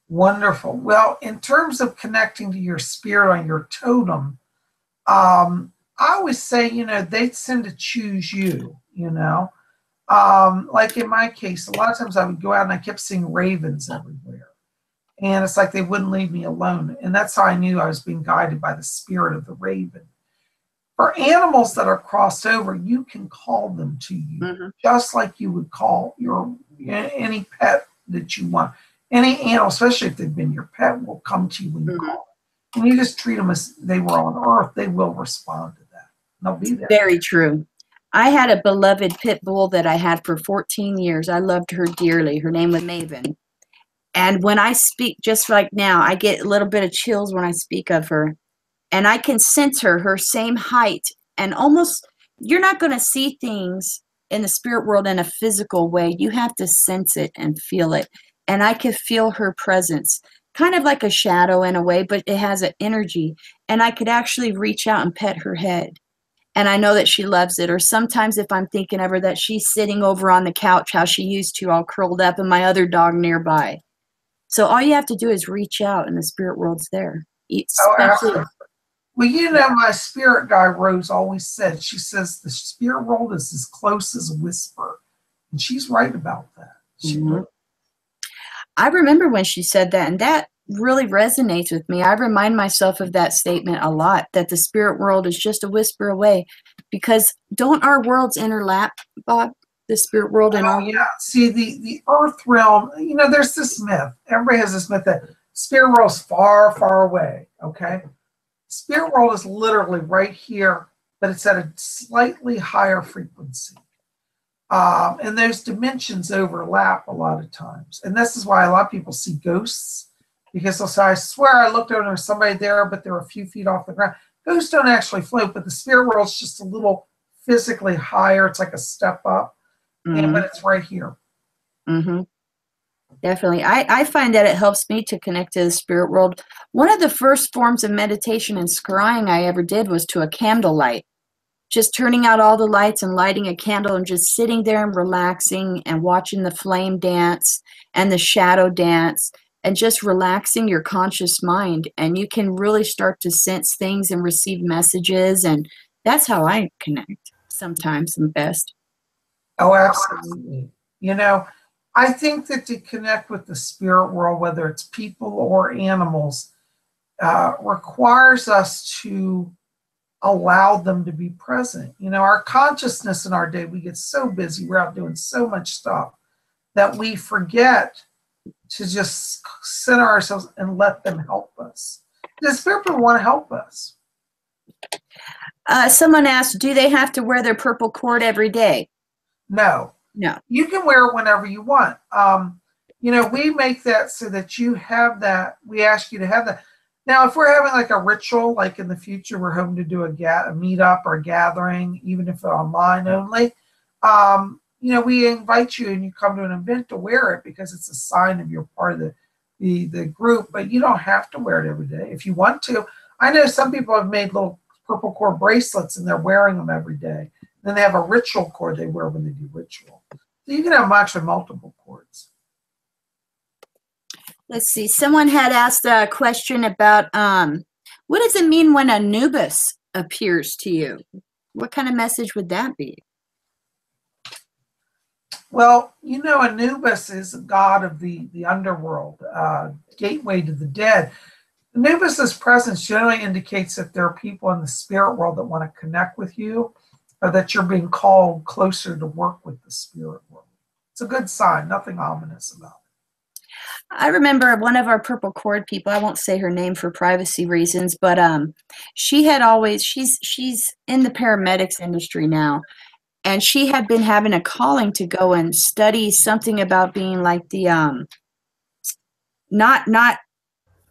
[SPEAKER 2] Wonderful. Well, in terms of connecting to your spirit on your totem, I always say, they tend to choose you, like in my case, a lot of times I would go out and I kept seeing ravens everywhere. And it's like they wouldn't leave me alone. And that's how I knew I was being guided by the spirit of the raven. For animals that are crossed over, you can call them to you, just like you would call any pet that you want. Any animal, especially if they've been your pet, will come to you when you call them. And you just treat them as they were on earth, they will respond to that. They'll be there.
[SPEAKER 1] Very true. I had a beloved pit bull that I had for 14 years. I loved her dearly. Her name was Maven. And when I speak, just like now, I get a little bit of chills when I speak of her. And I can sense her same height. And almost, you're not going to see things in the spirit world in a physical way. You have to sense it and feel it. And I could feel her presence, kind of like a shadow in a way, but it has an energy. And I could actually reach out and pet her head. And I know that she loves it. Or sometimes if I'm thinking of her, that she's sitting over on the couch, how she used to, all curled up, and my other dog nearby. So all you have to do is reach out, and the spirit world's there.
[SPEAKER 2] Absolutely. Well, my spirit guy, Rose, always said, she says, the spirit world is as close as a whisper. And she's right about that.
[SPEAKER 1] I remember when she said that, and that really resonates with me. I remind myself of that statement a lot, that the spirit world is just a whisper away, because don't our worlds interlap, Bob? The spirit world and our world?
[SPEAKER 2] See, the earth realm, there's this myth. Everybody has this myth that spirit world is far, far away, okay? Spirit world is literally right here, but it's at a slightly higher frequency. And those dimensions overlap a lot of times. And this is why a lot of people see ghosts, because they'll say, I swear I looked over and there was somebody there, but they're a few feet off the ground. Ghosts don't actually float, but the spirit world's just a little physically higher. It's like a step up, but it's right here.
[SPEAKER 1] Definitely. I find that it helps me to connect to the spirit world. One of the first forms of meditation and scrying I ever did was to a candlelight. Just turning out all the lights and lighting a candle and just sitting there and relaxing and watching the flame dance and the shadow dance and just relaxing your conscious mind. And you can really start to sense things and receive messages. And that's how I connect sometimes the best.
[SPEAKER 2] Oh, absolutely. I think that to connect with the spirit world, whether it's people or animals, requires us to allow them to be present. Our consciousness in our day, we get so busy, we're out doing so much stuff that we forget to just center ourselves and let them help us. The spirit people want to help us.
[SPEAKER 1] Someone asked, do they have to wear their purple cord every day?
[SPEAKER 2] No. You can wear it whenever you want. We make that so that you have that. We ask you to have that. Now, if we're having like a ritual, like in the future, we're hoping to do a meetup or a gathering, even if they're online only, we invite you and you come to an event to wear it because it's a sign of you're part of the group, but you don't have to wear it every day if you want to. I know some people have made little purple cord bracelets and they're wearing them every day. Then they have a ritual cord they wear when they do ritual. So you can have actually multiple cords.
[SPEAKER 1] Let's see. Someone had asked a question about what does it mean when Anubis appears to you? What kind of message would that be?
[SPEAKER 2] Well, you know, Anubis is a god of the underworld, gateway to the dead. Anubis's presence generally indicates that there are people in the spirit world that want to connect with you, or that you're being called closer to work with the spirit world. It's a good sign, nothing ominous about it.
[SPEAKER 1] I remember one of our purple cord people, I won't say her name for privacy reasons, but she had always she's in the paramedics industry now, and she had been having a calling to go and study something about being like the not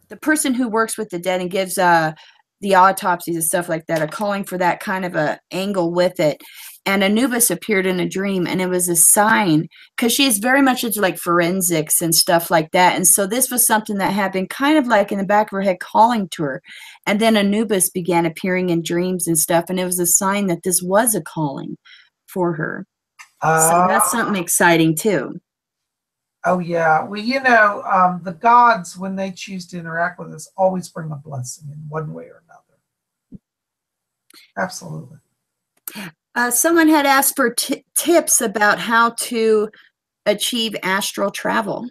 [SPEAKER 1] the person who works with the dead and gives the autopsies and stuff like that, are calling for that kind of a angle with it. And Anubis appeared in a dream, and it was a sign, because she is very much into like forensics and stuff like that. And so this was something that had been kind of like in the back of her head calling to her. And then Anubis began appearing in dreams and stuff, and it was a sign that this was a calling for her. So that's something exciting too.
[SPEAKER 2] Oh, yeah. Well, you know, the gods, when they choose to interact with us, always bring a blessing in one way or another. Absolutely.
[SPEAKER 1] Someone had asked for tips about how to achieve astral travel.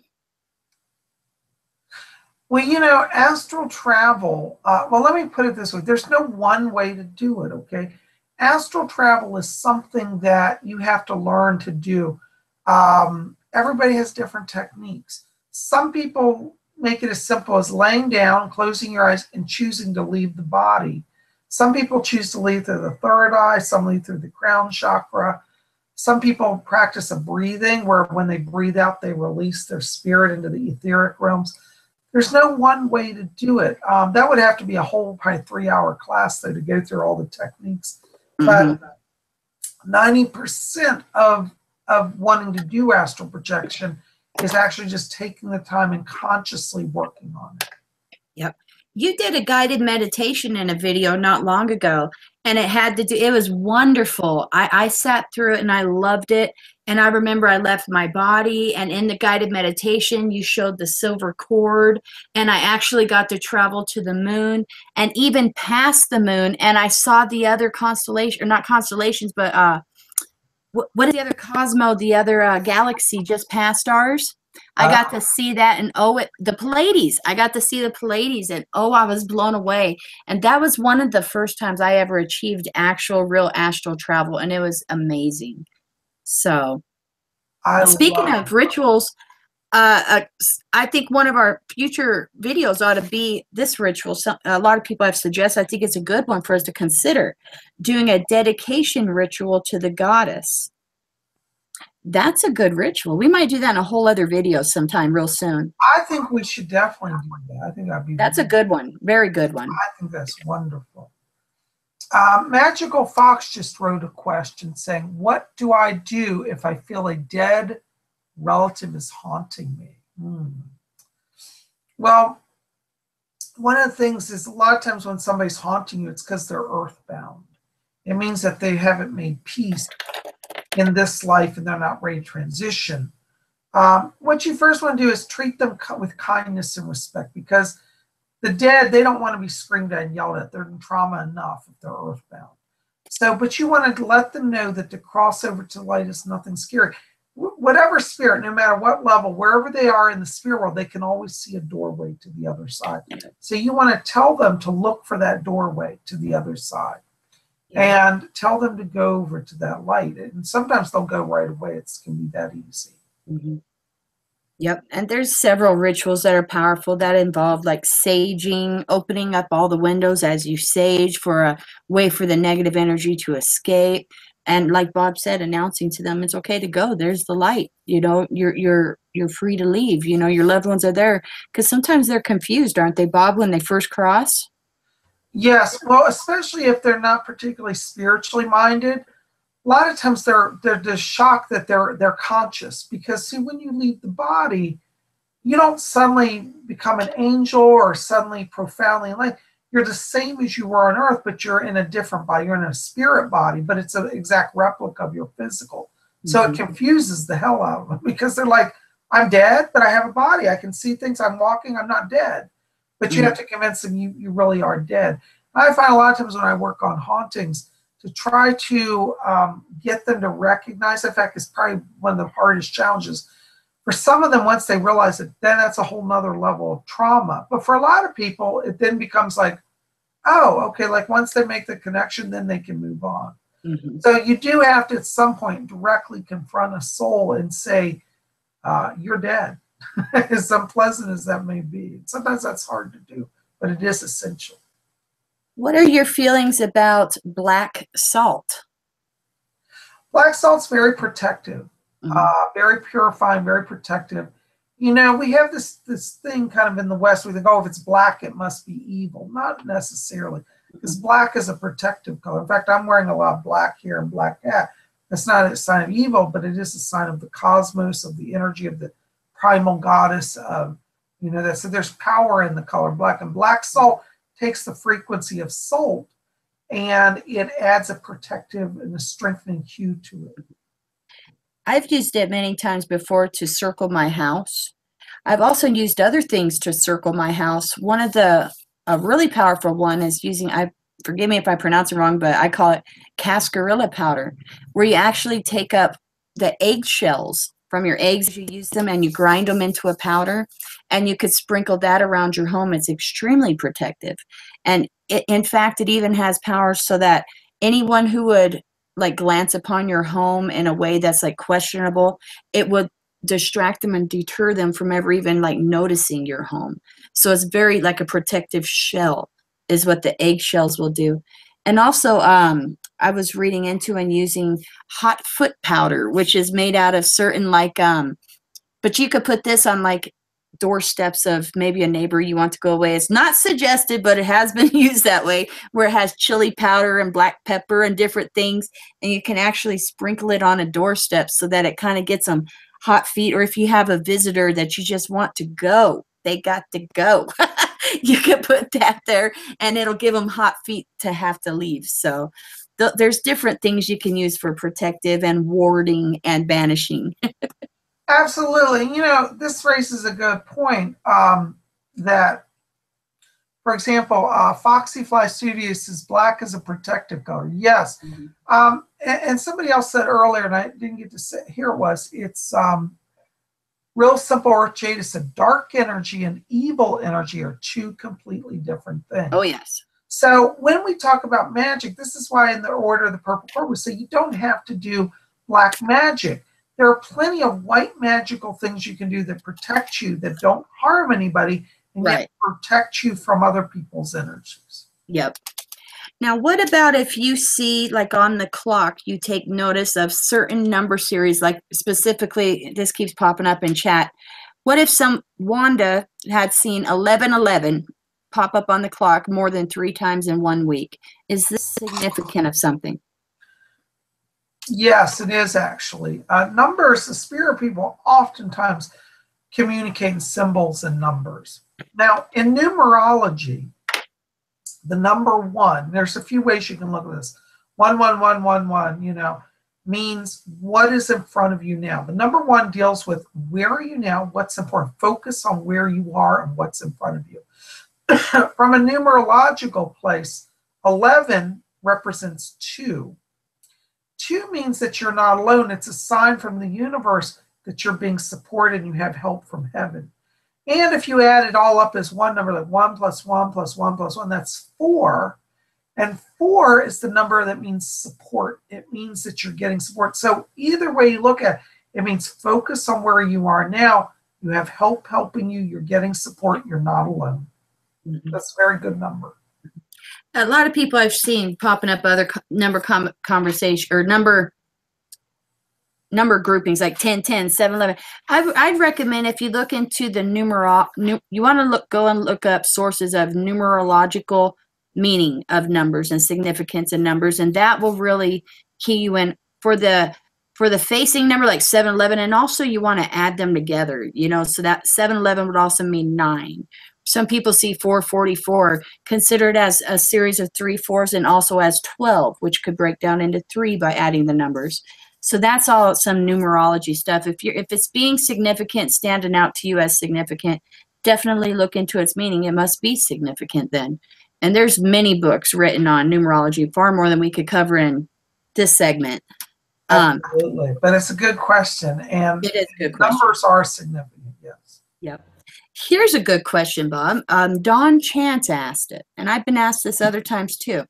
[SPEAKER 2] Well, you know, astral travel, well, let me put it this way. There's no one way to do it, okay? Astral travel is something that you have to learn to do. Everybody has different techniques. Some people make it as simple as laying down, closing your eyes, and choosing to leave the body. Some people choose to leave through the third eye, some leave through the crown chakra. Some people practice a breathing where when they breathe out, they release their spirit into the etheric realms. There's no one way to do it. That would have to be a whole probably 3-hour class though to go through all the techniques. But 90% of wanting to do astral projection is actually just taking the time and consciously working on it.
[SPEAKER 1] Yep. You did a guided meditation in a video not long ago, and it was wonderful. I sat through it and I loved it. And I remember I left my body, and in the guided meditation, you showed the silver cord, and I actually got to travel to the moon and even past the moon. And I saw the other constellation, or not constellations, but what is the other the other galaxy just past ours? I got to see that, and the Pleiades. I got to see the Pleiades, and I was blown away. And that was one of the first times I ever achieved real astral travel, and it was amazing. So, speaking of rituals, I think one of our future videos ought to be this ritual. A lot of people have suggested. I think it's a good one for us to consider, doing a dedication ritual to the goddess. That's a good ritual. We might do that in a whole other video sometime real soon.
[SPEAKER 2] I think we should definitely do that. I think
[SPEAKER 1] that's a good one. Very good one.
[SPEAKER 2] I think that's wonderful. Magical Fox just wrote a question saying, what do I do if I feel a dead relative is haunting me? Well, one of the things is a lot of times when somebody's haunting you, it's because they're earthbound. It means that they haven't made peace in this life and they're not ready to transition. What you first want to do is treat them with kindness and respect, because the dead, they don't want to be screamed at and yelled at. They're in trauma enough if they're earthbound. So, but you want to let them know that to cross over to light is nothing scary. Whatever spirit, no matter what level, wherever they are in the spirit world, they can always see a doorway to the other side. So you want to tell them to look for that doorway to the other side. And tell them to go over to that light. And sometimes they'll go right away. It can be that easy.
[SPEAKER 1] Yep. And there's several rituals that are powerful that involve like saging, opening up all the windows as you sage for a way for the negative energy to escape. And like Bob said, announcing to them it's okay to go. There's the light. You know, you're free to leave. You know, your loved ones are there. Because sometimes they're confused, aren't they, Bob, when they first cross?
[SPEAKER 2] Yes, well, especially if they're not particularly spiritually minded. A lot of times they're just shocked that they're conscious, because see, when you leave the body, you don't suddenly become an angel or suddenly profoundly enlightened. You're the same as you were on earth, but you're in a different body. You're in a spirit body, but it's an exact replica of your physical. So it confuses the hell out of them, because they're like, I'm dead, but I have a body. I can see things. I'm walking. I'm not dead. But you have to convince them you really are dead. I find a lot of times when I work on hauntings to try to get them to recognize. In fact, it's probably one of the hardest challenges. For some of them, once they realize it, then that's a whole nother level of trauma. But for a lot of people, it then becomes like, oh, okay, like once they make the connection, then they can move on. Mm-hmm. So you do have to, at some point, directly confront a soul and say, you're dead, as unpleasant as that may be. Sometimes that's hard to do, but it is essential.
[SPEAKER 1] What are your feelings about black salt?
[SPEAKER 2] Black salt's very protective, very purifying, very protective. You know, we have this thing kind of in the West. We think, oh, if it's black, it must be evil. Not necessarily, because black is a protective color. In fact, I'm wearing a lot of black here and black hat. That's not a sign of evil, but it is a sign of the cosmos, of the energy of the primal goddess. You know, so there's power in the color black. And black salt takes the frequency of salt and it adds a protective and a strengthening hue to it.
[SPEAKER 1] I've used it many times before to circle my house. I've also used other things to circle my house. One of a really powerful one is using, forgive me if I pronounce it wrong, but I call it cascarilla powder, where you actually take up the eggshells from your eggs, you use them and you grind them into a powder, and you could sprinkle that around your home. It's extremely protective. And in fact, it even has power so that anyone who would like glance upon your home in a way that's like questionable, it would distract them and deter them from ever even like noticing your home. So it's very like a protective shell is what the eggshells will do. And also I was reading into and using hot foot powder, which is made out of certain like but you could put this on like doorsteps of maybe a neighbor you want to go away. It's not suggested, but it has been used that way, where it has chili powder and black pepper and different things, and you can actually sprinkle it on a doorstep so that it kind of gets them hot feet. Or if you have a visitor that you just want to go, they got to go. You can put that there and it'll give them hot feet to have to leave. So there's different things you can use for protective and warding and banishing.
[SPEAKER 2] Absolutely. You know, this raises a good point that, for example, Foxy Fly Studios is black as a protective color. Yes. Mm-hmm. And somebody else said earlier, and I didn't get to say, here it was, it's Real Simple Earth Jade. It's a dark energy and evil energy are two completely different things.
[SPEAKER 1] Oh, yes.
[SPEAKER 2] So when we talk about magic, this is why in the order of the purple cord, we say you don't have to do black magic. There are plenty of white magical things you can do that protect you, that don't harm anybody, and yet protect you from other people's energies.
[SPEAKER 1] Yep. Now, what about if you see, like on the clock, you take notice of certain number series, like specifically, this keeps popping up in chat. What if Wanda had seen 1111 pop up on the clock more than 3 times in 1 week? Is this significant of something?
[SPEAKER 2] Yes, it is actually. Numbers, the spirit people oftentimes communicate in symbols and numbers. Now, in numerology, the number 1, there's a few ways you can look at this. 11111, you know, means what is in front of you now. The number 1 deals with where are you now, what's important. Focus on where you are and what's in front of you. From a numerological place, 11 represents 2. 2 means that you're not alone. It's a sign from the universe that you're being supported and you have help from heaven. And if you add it all up as one number, like 1 + 1 + 1 + 1, that's 4. And 4 is the number that means support. It means that you're getting support. So either way you look at it, it means focus on where you are now. You have help helping you. You're getting support. You're not alone. Mm-hmm. That's a very good number.
[SPEAKER 1] A lot of people I've seen popping up other number conversation or number groupings like 10, 10, 7, 11. I'd recommend if you look into the you want to go and look up sources of numerological meaning of numbers and significance of numbers, and that will really key you in for the facing number like 711, and also you want to add them together, you know, so that 711 would also mean 9. Some people see 444 considered as a series of 3 4s and also as 12, which could break down into 3 by adding the numbers. So that's all some numerology stuff. If it's being significant, standing out to you as significant, definitely look into its meaning. It must be significant then. And there's many books written on numerology, far more than we could cover in this segment.
[SPEAKER 2] Absolutely. But it's a good question. And
[SPEAKER 1] It is a good question.
[SPEAKER 2] numbers are significant, yes.
[SPEAKER 1] Yep. Here's a good question, Bob. Don Chance asked it, and I've been asked this other times too.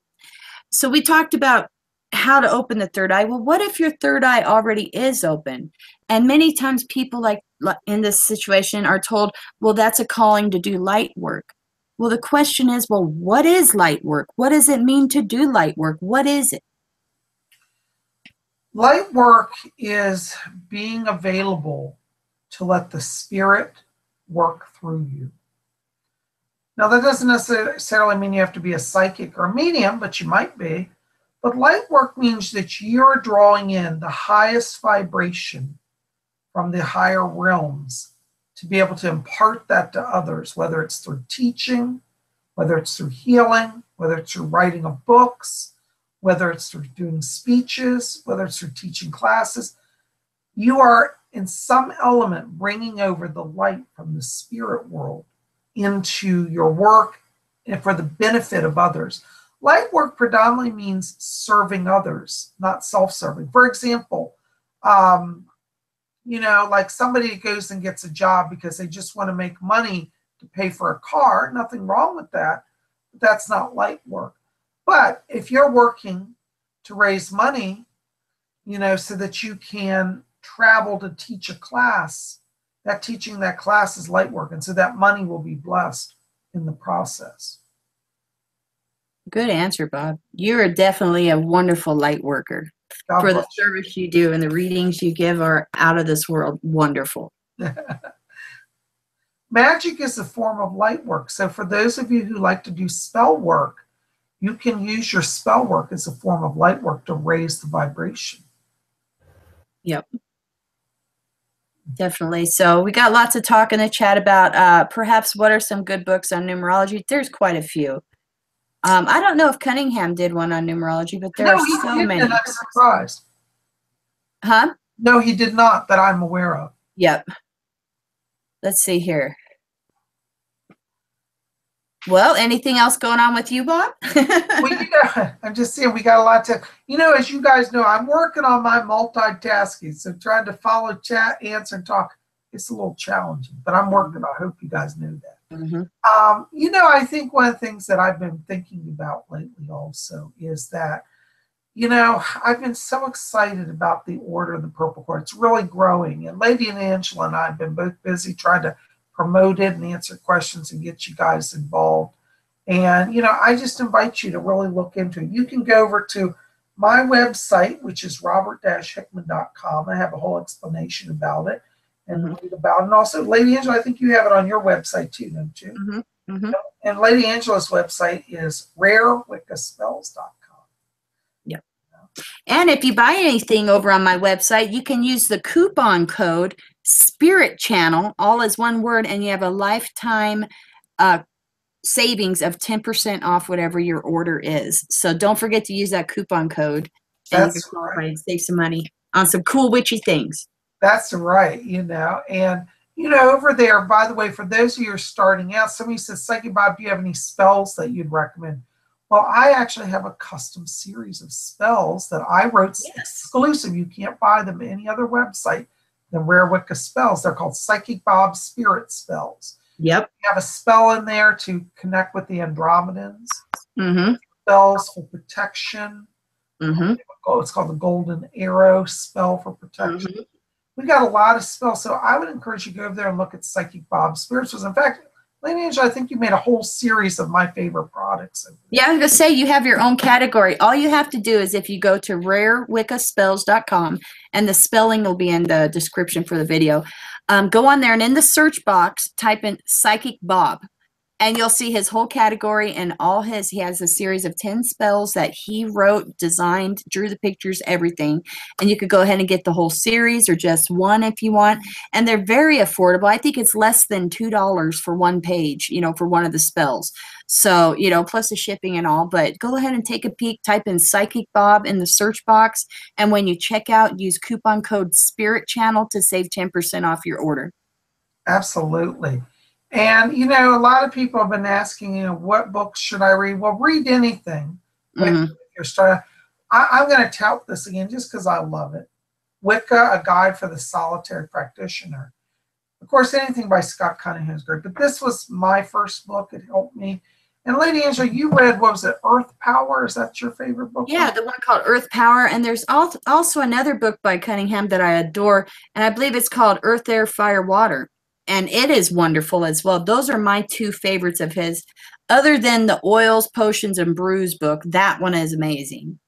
[SPEAKER 1] So we talked about how to open the third eye. Well, what if your third eye already is open? And many times people like in this situation are told, well, that's a calling to do light work. Well, the question is, well, what is light work? What does it mean to do light work? What is it?
[SPEAKER 2] Light work is being available to let the spirit work through you. Now, that doesn't necessarily mean you have to be a psychic or a medium, but you might be. But light work means that you're drawing in the highest vibration from the higher realms to be able to impart that to others, whether it's through teaching, whether it's through healing, whether it's through writing of books, whether it's through doing speeches, whether it's through teaching classes. You are in some element bringing over the light from the spirit world into your work and for the benefit of others. Light work predominantly means serving others, not self-serving. For example, like somebody goes and gets a job because they just want to make money to pay for a car. Nothing wrong with that. But that's not light work. But if you're working to raise money, so that you can travel to teach a class, that teaching that class is light work. And so that money will be blessed in the process.
[SPEAKER 1] Good answer, Bob. You are definitely a wonderful light worker.
[SPEAKER 2] God
[SPEAKER 1] for the
[SPEAKER 2] bless you.
[SPEAKER 1] service you do and the readings you give are out of this world. Wonderful.
[SPEAKER 2] Magic is a form of light work. So for those of you who like to do spell work, you can use your spell work as a form of light work to raise the vibration.
[SPEAKER 1] Yep. Definitely. So we got lots of talk in the chat about perhaps what are some good books on numerology. There's quite a few. I don't know if Cunningham did one on numerology, but there are so many.
[SPEAKER 2] And I'm surprised.
[SPEAKER 1] Huh?
[SPEAKER 2] No, he did not, that I'm aware of.
[SPEAKER 1] Yep. Let's see here. Well, anything else going on with you, Bob?
[SPEAKER 2] Well, I'm just saying we got a lot to, as you guys know, I'm working on my multitasking. So trying to follow chat, answer, and talk, it's a little challenging, but I'm working on it. I hope you guys know that.
[SPEAKER 1] Mm-hmm.
[SPEAKER 2] I think one of the things that I've been thinking about lately also is that, I've been so excited about the Order of the Purple Heart. It's really growing. And Lady and Angela and I have been both busy trying to promote it and answer questions and get you guys involved. And, I just invite you to really look into it. You can go over to my website, which is robert-hickman.com. I have a whole explanation about it and read about it. And also, Lady Angela, I think you have it on your website too, don't you?
[SPEAKER 1] Mm-hmm. Mm-hmm.
[SPEAKER 2] And Lady Angela's website is rarewiccaspells.com.
[SPEAKER 1] Yep. And if you buy anything over on my website, you can use the coupon code Spirit Channel, all as one word, and you have a lifetime savings of 10% off whatever your order is. So don't forget to use that coupon code, and
[SPEAKER 2] That's
[SPEAKER 1] you can
[SPEAKER 2] right.
[SPEAKER 1] save some money on some cool witchy things.
[SPEAKER 2] That's right, and over there, by the way, for those of you who are starting out, somebody says, Psychic Bob, do you have any spells that you'd recommend? Well, I actually have a custom series of spells that I wrote exclusive. You can't buy them at any other website than Rare Wicca Spells. They're called Psychic Bob Spirit Spells.
[SPEAKER 1] Yep.
[SPEAKER 2] You have a spell in there to connect with the Andromedans.
[SPEAKER 1] Mm-hmm.
[SPEAKER 2] Spells for protection.
[SPEAKER 1] Mm-hmm.
[SPEAKER 2] It's called the Golden Arrow spell for protection. Mm-hmm. We got a lot of spells, so I would encourage you to go over there and look at Psychic Bob Spirit Spells. In fact, Lady Angela, I think you made a whole series of my favorite products.
[SPEAKER 1] Yeah, I was going to say you have your own category. All you have to do is if you go to rarewiccaspells.com, and the spelling will be in the description for the video, go on there and in the search box, type in Psychic Bob. And you'll see his whole category and he has a series of 10 spells that he wrote, designed, drew the pictures, everything. And you could go ahead and get the whole series or just one if you want. And they're very affordable. I think it's less than $2 for one page, for one of the spells. So, plus the shipping and all. But go ahead and take a peek, type in Psychic Bob in the search box. And when you check out, use coupon code Spirit Channel to save 10% off your order.
[SPEAKER 2] Absolutely. And, you know, a lot of people have been asking, you know, what books should I read? Well, read anything.
[SPEAKER 1] Mhm.
[SPEAKER 2] You're starting. I'm going to tout this again just because I love it. Wicca, A Guide for the Solitary Practitioner. Of course, anything by Scott Cunningham is great, but this was my first book. It helped me. And Lady Angela, you read, what was it, Earth Power? Is that your favorite book?
[SPEAKER 1] Yeah, the one called Earth Power. And there's also another book by Cunningham that I adore, and I believe it's called Earth, Air, Fire, Water. And it is wonderful as well. Those are my two favorites of his. Other than the Oils, Potions, and Brews book, that one is amazing.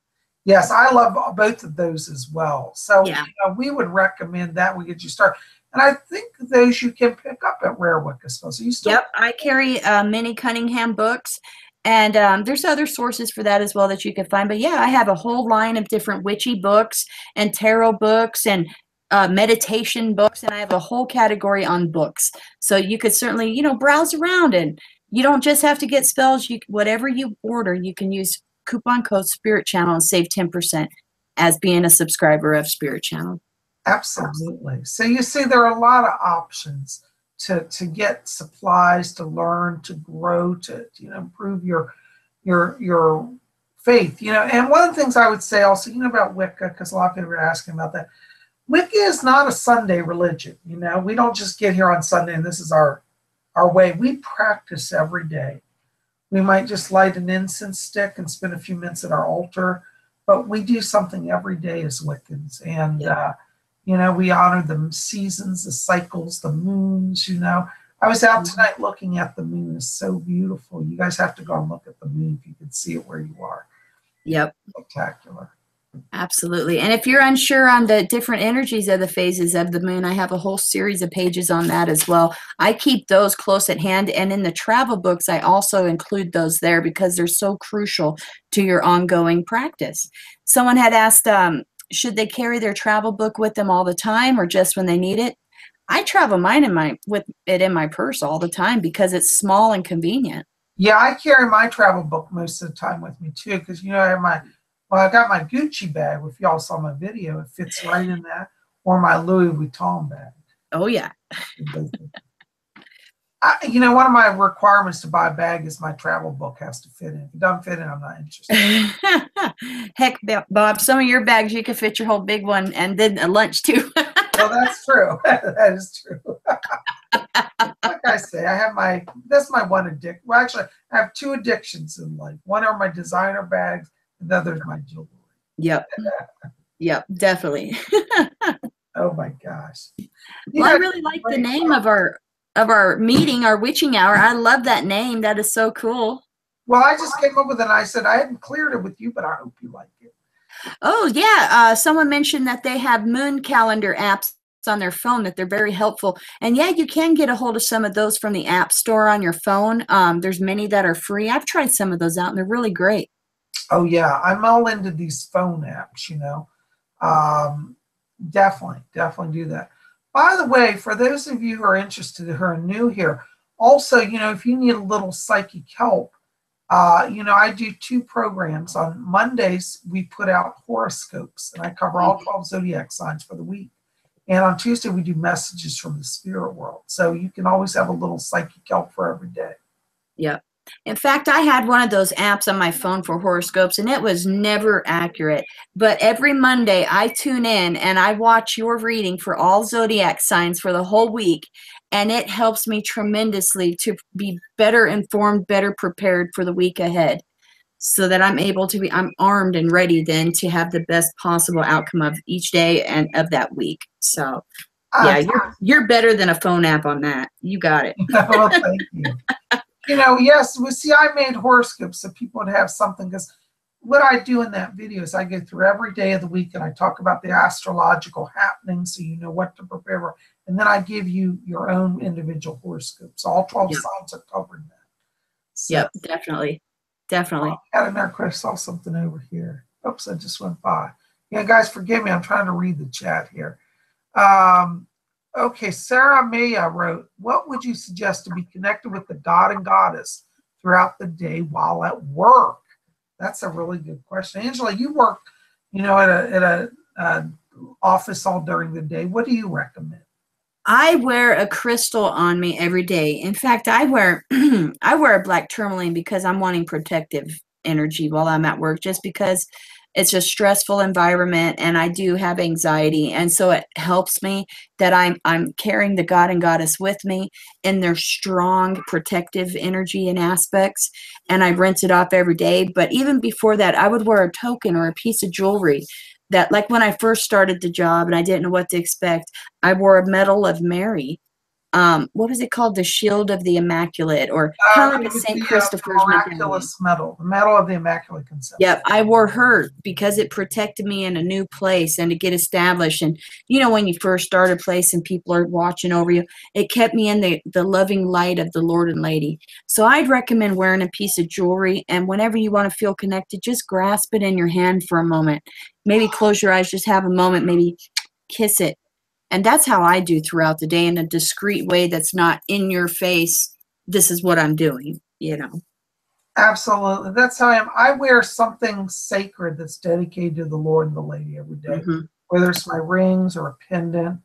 [SPEAKER 2] Yes, I love both of those as well. So
[SPEAKER 1] Yeah.
[SPEAKER 2] you know, we would recommend that. We get you started. And I think those you can pick up at Rare Wicca stores. So you still
[SPEAKER 1] Yep, I carry many Cunningham books, and there's other sources for that as well that you can find. But yeah, I have a whole line of different witchy books and tarot books and meditation books, and I have a whole category on books. So you could certainly, you know, browse around, and you don't just have to get spells. You whatever you order, you can use coupon code Spirit Channel and save 10% as being a subscriber of Spirit Channel.
[SPEAKER 2] absolutely. So you see, there are a lot of options to get supplies, to learn, to grow, to you know, improve your faith. You know, and one of the things I would say also, you know, about Wicca, because a lot of people are asking about that. Wicca is not a Sunday religion. You know, we don't just get here on Sunday and this is our way. We practice every day. We might just light an incense stick and spend a few minutes at our altar, but we do something every day as Wiccans. And, you know, we honor the seasons, the cycles, the moons, you know. I was out tonight looking at the moon. It's so beautiful. You guys have to go and look at the moon if you can see it where you are.
[SPEAKER 1] Yep.
[SPEAKER 2] Spectacular.
[SPEAKER 1] Absolutely. And if you're unsure on the different energies of the phases of the moon, I have a whole series of pages on that as well. I keep those close at hand. And in the travel books, I also include those there because they're so crucial to your ongoing practice. Someone had asked, should they carry their travel book with them all the time or just when they need it? I travel mine with it in my purse all the time because it's small and convenient.
[SPEAKER 2] Yeah, I carry my travel book most of the time with me too, because you know I got my Gucci bag. If y'all saw my video, it fits right in that, or my Louis Vuitton bag.
[SPEAKER 1] Oh yeah.
[SPEAKER 2] You know, one of my requirements to buy a bag is my travel book has to fit in. If it doesn't fit in, I'm not interested.
[SPEAKER 1] Heck, Bob, some of your bags you could fit your whole big one and then a lunch too.
[SPEAKER 2] Well, that's true. That is true. Like I say, that's my one addiction. Well, actually, I have two addictions in life. One are my designer bags, and the other is my jewelry.
[SPEAKER 1] Yep. Yep, definitely.
[SPEAKER 2] Oh my gosh.
[SPEAKER 1] Well, I really like the name of our meeting, our witching hour. I love that name. That is so cool.
[SPEAKER 2] Well, I just came up with it and I said I hadn't cleared it with you, but I hope you like it.
[SPEAKER 1] Oh yeah. Someone mentioned that they have moon calendar apps on their phone that they're very helpful. And yeah, you can get a hold of some of those from the App Store on your phone. There's many that are free. I've tried some of those out and they're really great.
[SPEAKER 2] Oh yeah, I'm all into these phone apps, you know. Definitely do that. By the way, for those of you who are interested, who are new here, also, you know, if you need a little psychic help, you know, I do two programs. On Mondays, we put out horoscopes, and I cover all 12 zodiac signs for the week. And on Tuesday, we do messages from the spirit world. So you can always have a little psychic help for every day.
[SPEAKER 1] Yep. In fact, I had one of those apps on my phone for horoscopes, and it was never accurate. But every Monday, I tune in and I watch your reading for all zodiac signs for the whole week. And it helps me tremendously to be better informed, better prepared for the week ahead, so that I'm armed and ready then to have the best possible outcome of each day and of that week. So yeah, you're better than a phone app on that. You got it.
[SPEAKER 2] Well, thank you. You know, yes, well, see, I made horoscopes so people would have something, because what I do in that video is I go through every day of the week and I talk about the astrological happenings so you know what to prepare for. And then I give you your own individual horoscopes. All 12 signs are covered in that. So,
[SPEAKER 1] yep, definitely. Definitely.
[SPEAKER 2] I had another question. I saw something over here. Oops, I just went by. Yeah, guys, forgive me. I'm trying to read the chat here. Okay, Sarah Maya wrote, what would you suggest to be connected with the god and goddess throughout the day while at work? That's a really good question. Angela, you work, you know, at a office all during the day. What do you recommend?
[SPEAKER 1] I wear a crystal on me every day. In fact, I wear I wear a black tourmaline because I'm wanting protective energy while I'm at work, just because it's a stressful environment and I do have anxiety. And so it helps me that I'm carrying the God and Goddess with me in their strong protective energy and aspects. And I rinse it off every day. But even before that, I would wear a token or a piece of jewelry that, like when I first started the job and I didn't know what to expect, I wore a medal of Mary. What was it called? The Shield of the Immaculate, or kind of
[SPEAKER 2] It
[SPEAKER 1] like a
[SPEAKER 2] was
[SPEAKER 1] St.
[SPEAKER 2] the
[SPEAKER 1] Christopher's medallion.
[SPEAKER 2] miraculous medal, the medal of the Immaculate Conception.
[SPEAKER 1] Yep, I wore her because it protected me in a new place and to get established. And you know, when you first start a place and people are watching over you, it kept me in the loving light of the Lord and Lady. So I'd recommend wearing a piece of jewelry, and whenever you want to feel connected, just grasp it in your hand for a moment. Maybe close your eyes, just have a moment, maybe kiss it. And that's how I do throughout the day, in a discreet way that's not in your face. This is what I'm doing, you know.
[SPEAKER 2] Absolutely. That's how I am. I wear something sacred that's dedicated to the Lord and the Lady every day, whether it's my rings or a pendant,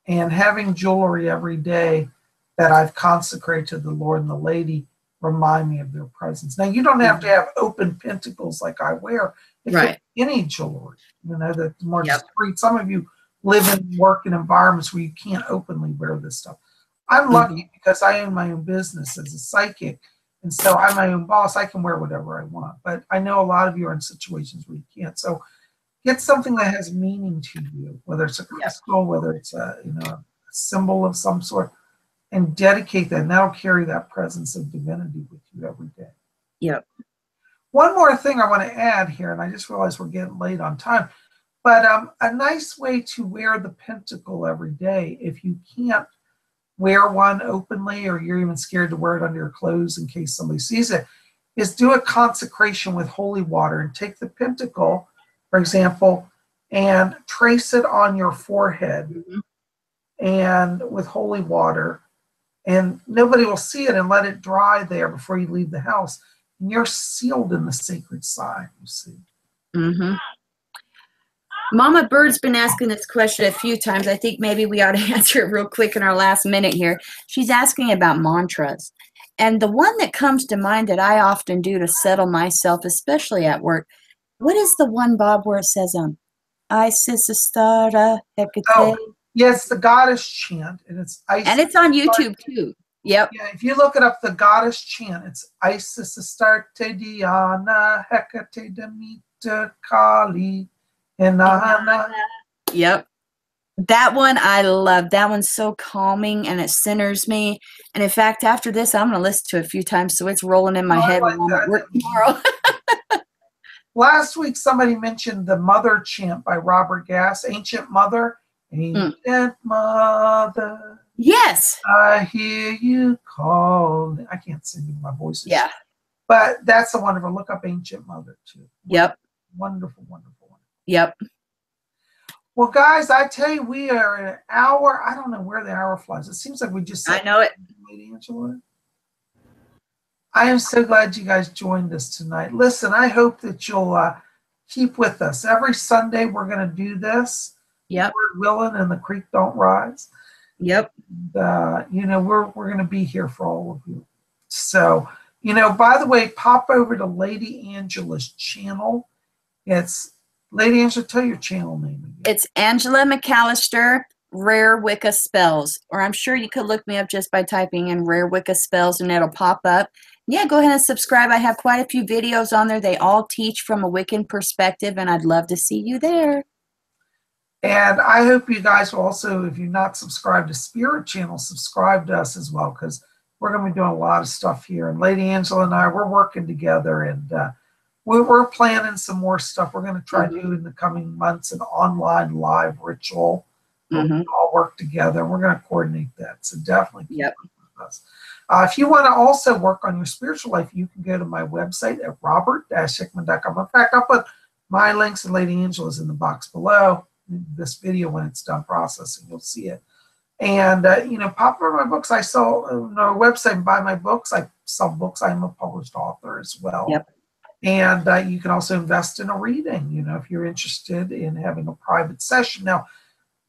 [SPEAKER 2] and having jewelry every day that I've consecrated to the Lord and the Lady remind me of their presence. Now, you don't have to have open pentacles like I wear. It could be any jewelry, you know, that's more discreet. Some of you live and work in environments where you can't openly wear this stuff. I'm lucky because I own my own business as a psychic. And so I'm my own boss. I can wear whatever I want. But I know a lot of you are in situations where you can't. So get something that has meaning to you, whether it's a crystal, whether it's a, you know, a symbol of some sort, and dedicate that. And that'll carry that presence of divinity with you every day.
[SPEAKER 1] Yep.
[SPEAKER 2] One more thing I want to add here, and I just realized we're getting late on time, but a nice way to wear the pentacle every day, if you can't wear one openly, or you're even scared to wear it under your clothes in case somebody sees it, is do a consecration with holy water and take the pentacle, for example, and trace it on your forehead and with holy water, and nobody will see it, and let it dry there before you leave the house. And you're sealed in the sacred sign, you see.
[SPEAKER 1] Mama Bird's been asking this question a few times. I think maybe we ought to answer it real quick in our last minute here. She's asking about mantras. And the one that comes to mind that I often do to settle myself, especially at work, what is the one, Bob, where it says, Isis Astara Hecate?
[SPEAKER 2] Oh, yes, the goddess chant. And it's Isis.
[SPEAKER 1] And it's on YouTube too. Yep.
[SPEAKER 2] Yeah, if you look it up, the goddess chant, it's Isis Astarte Diana Hecate Demeter Kali.
[SPEAKER 1] Yep. That one I love. That one's so calming and it centers me. And in fact, after this, I'm going to listen to it a few times so it's rolling in my head when I'm at work tomorrow.
[SPEAKER 2] Last week, somebody mentioned the Mother chant by Robert Gass, Ancient Mother. Ancient Mother.
[SPEAKER 1] Yes.
[SPEAKER 2] I hear you call. I can't sing in my voice.
[SPEAKER 1] Yeah.
[SPEAKER 2] But that's a wonderful. Look up Ancient Mother too.
[SPEAKER 1] Yep.
[SPEAKER 2] Wonderful, wonderful.
[SPEAKER 1] Yep.
[SPEAKER 2] Well, guys, I tell you, we are at an hour. I don't know where the hour flies. It seems like we just.
[SPEAKER 1] I know it.
[SPEAKER 2] Lady Angela. I am so glad you guys joined us tonight. Listen, I hope that you'll keep with us. Every Sunday, we're going to do this.
[SPEAKER 1] Yep.
[SPEAKER 2] Lord willing, and the creek don't rise.
[SPEAKER 1] Yep.
[SPEAKER 2] You know, we're going to be here for all of you. So, you know, by the way, pop over to Lady Angela's channel. It's Lady Angela, tell your channel name again.
[SPEAKER 1] It's Angela McAllister, Rare Wicca Spells. Or I'm sure you could look me up just by typing in Rare Wicca Spells and it'll pop up. Yeah, go ahead and subscribe. I have quite a few videos on there. They all teach from a Wiccan perspective, and I'd love to see you there.
[SPEAKER 2] And I hope you guys will also, if you're not subscribed to Spirit Channel, subscribe to us as well, because we're going to be doing a lot of stuff here. And Lady Angela and I, we're working together, and we're planning some more stuff. We're going to try to do in the coming months an online live ritual where we all work together. We're going to coordinate that. So definitely keep with us. If you want to also work on your spiritual life, you can go to my website at robert-hickman.com. In fact, I'll put my links and Lady Angela's in the box below this video when it's done processing. You'll see it. And, you know, pop over my books. I sell on our website and buy my books. I sell books. I'm a published author as well.
[SPEAKER 1] Yep.
[SPEAKER 2] And you can also invest in a reading, you know, if you're interested in having a private session. Now,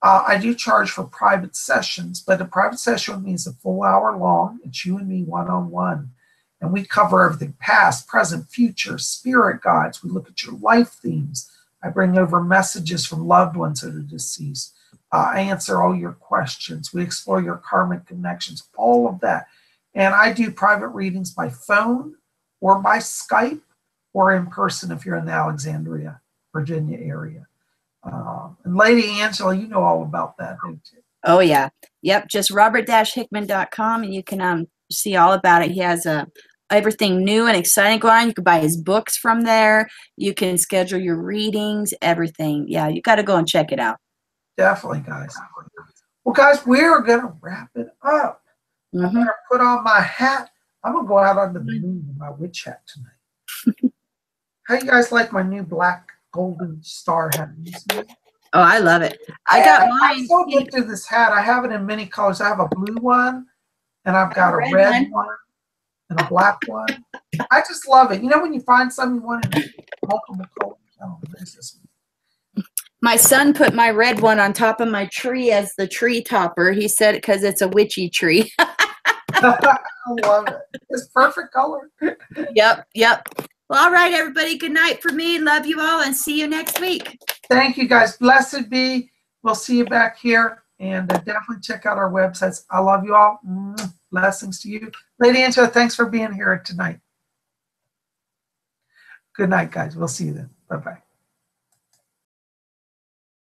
[SPEAKER 2] I do charge for private sessions, but a private session with me is a full hour long. It's you and me one-on-one. And we cover everything: past, present, future, spirit guides. We look at your life themes. I bring over messages from loved ones that are deceased. I answer all your questions. We explore your karmic connections, all of that. And I do private readings by phone or by Skype or in person if you're in the Alexandria, Virginia area. And Lady Angela, you know all about that, don't you?
[SPEAKER 1] Oh, yeah. Yep. Just robert-hickman.com, and you can see all about it. He has everything new and exciting going on. You can buy his books from there. You can schedule your readings, everything. Yeah, you got to go and check it out.
[SPEAKER 2] Definitely, guys. Well, guys, we're going to wrap it up. I'm going to put on my hat. I'm going to go out under the moon in my witch hat tonight. How you guys like my new black golden star hat?
[SPEAKER 1] Oh, I love it. I got mine.
[SPEAKER 2] I'm so good through this hat. I have it in many colors. I have a blue one, and I've got a red one, and a black one. I just love it. You know when you find something you want in multiple colors? Oh, there's this one.
[SPEAKER 1] My son put my red one on top of my tree as the tree topper. He said it because it's a witchy tree.
[SPEAKER 2] I love it. It's perfect color.
[SPEAKER 1] Yep. Well, all right, everybody. Good night for me. Love you all, and see you next week.
[SPEAKER 2] Thank you, guys. Blessed be. We'll see you back here, and definitely check out our websites. I love you all. Blessings to you. Lady Angela, thanks for being here tonight. Good night, guys. We'll see you then. Bye-bye.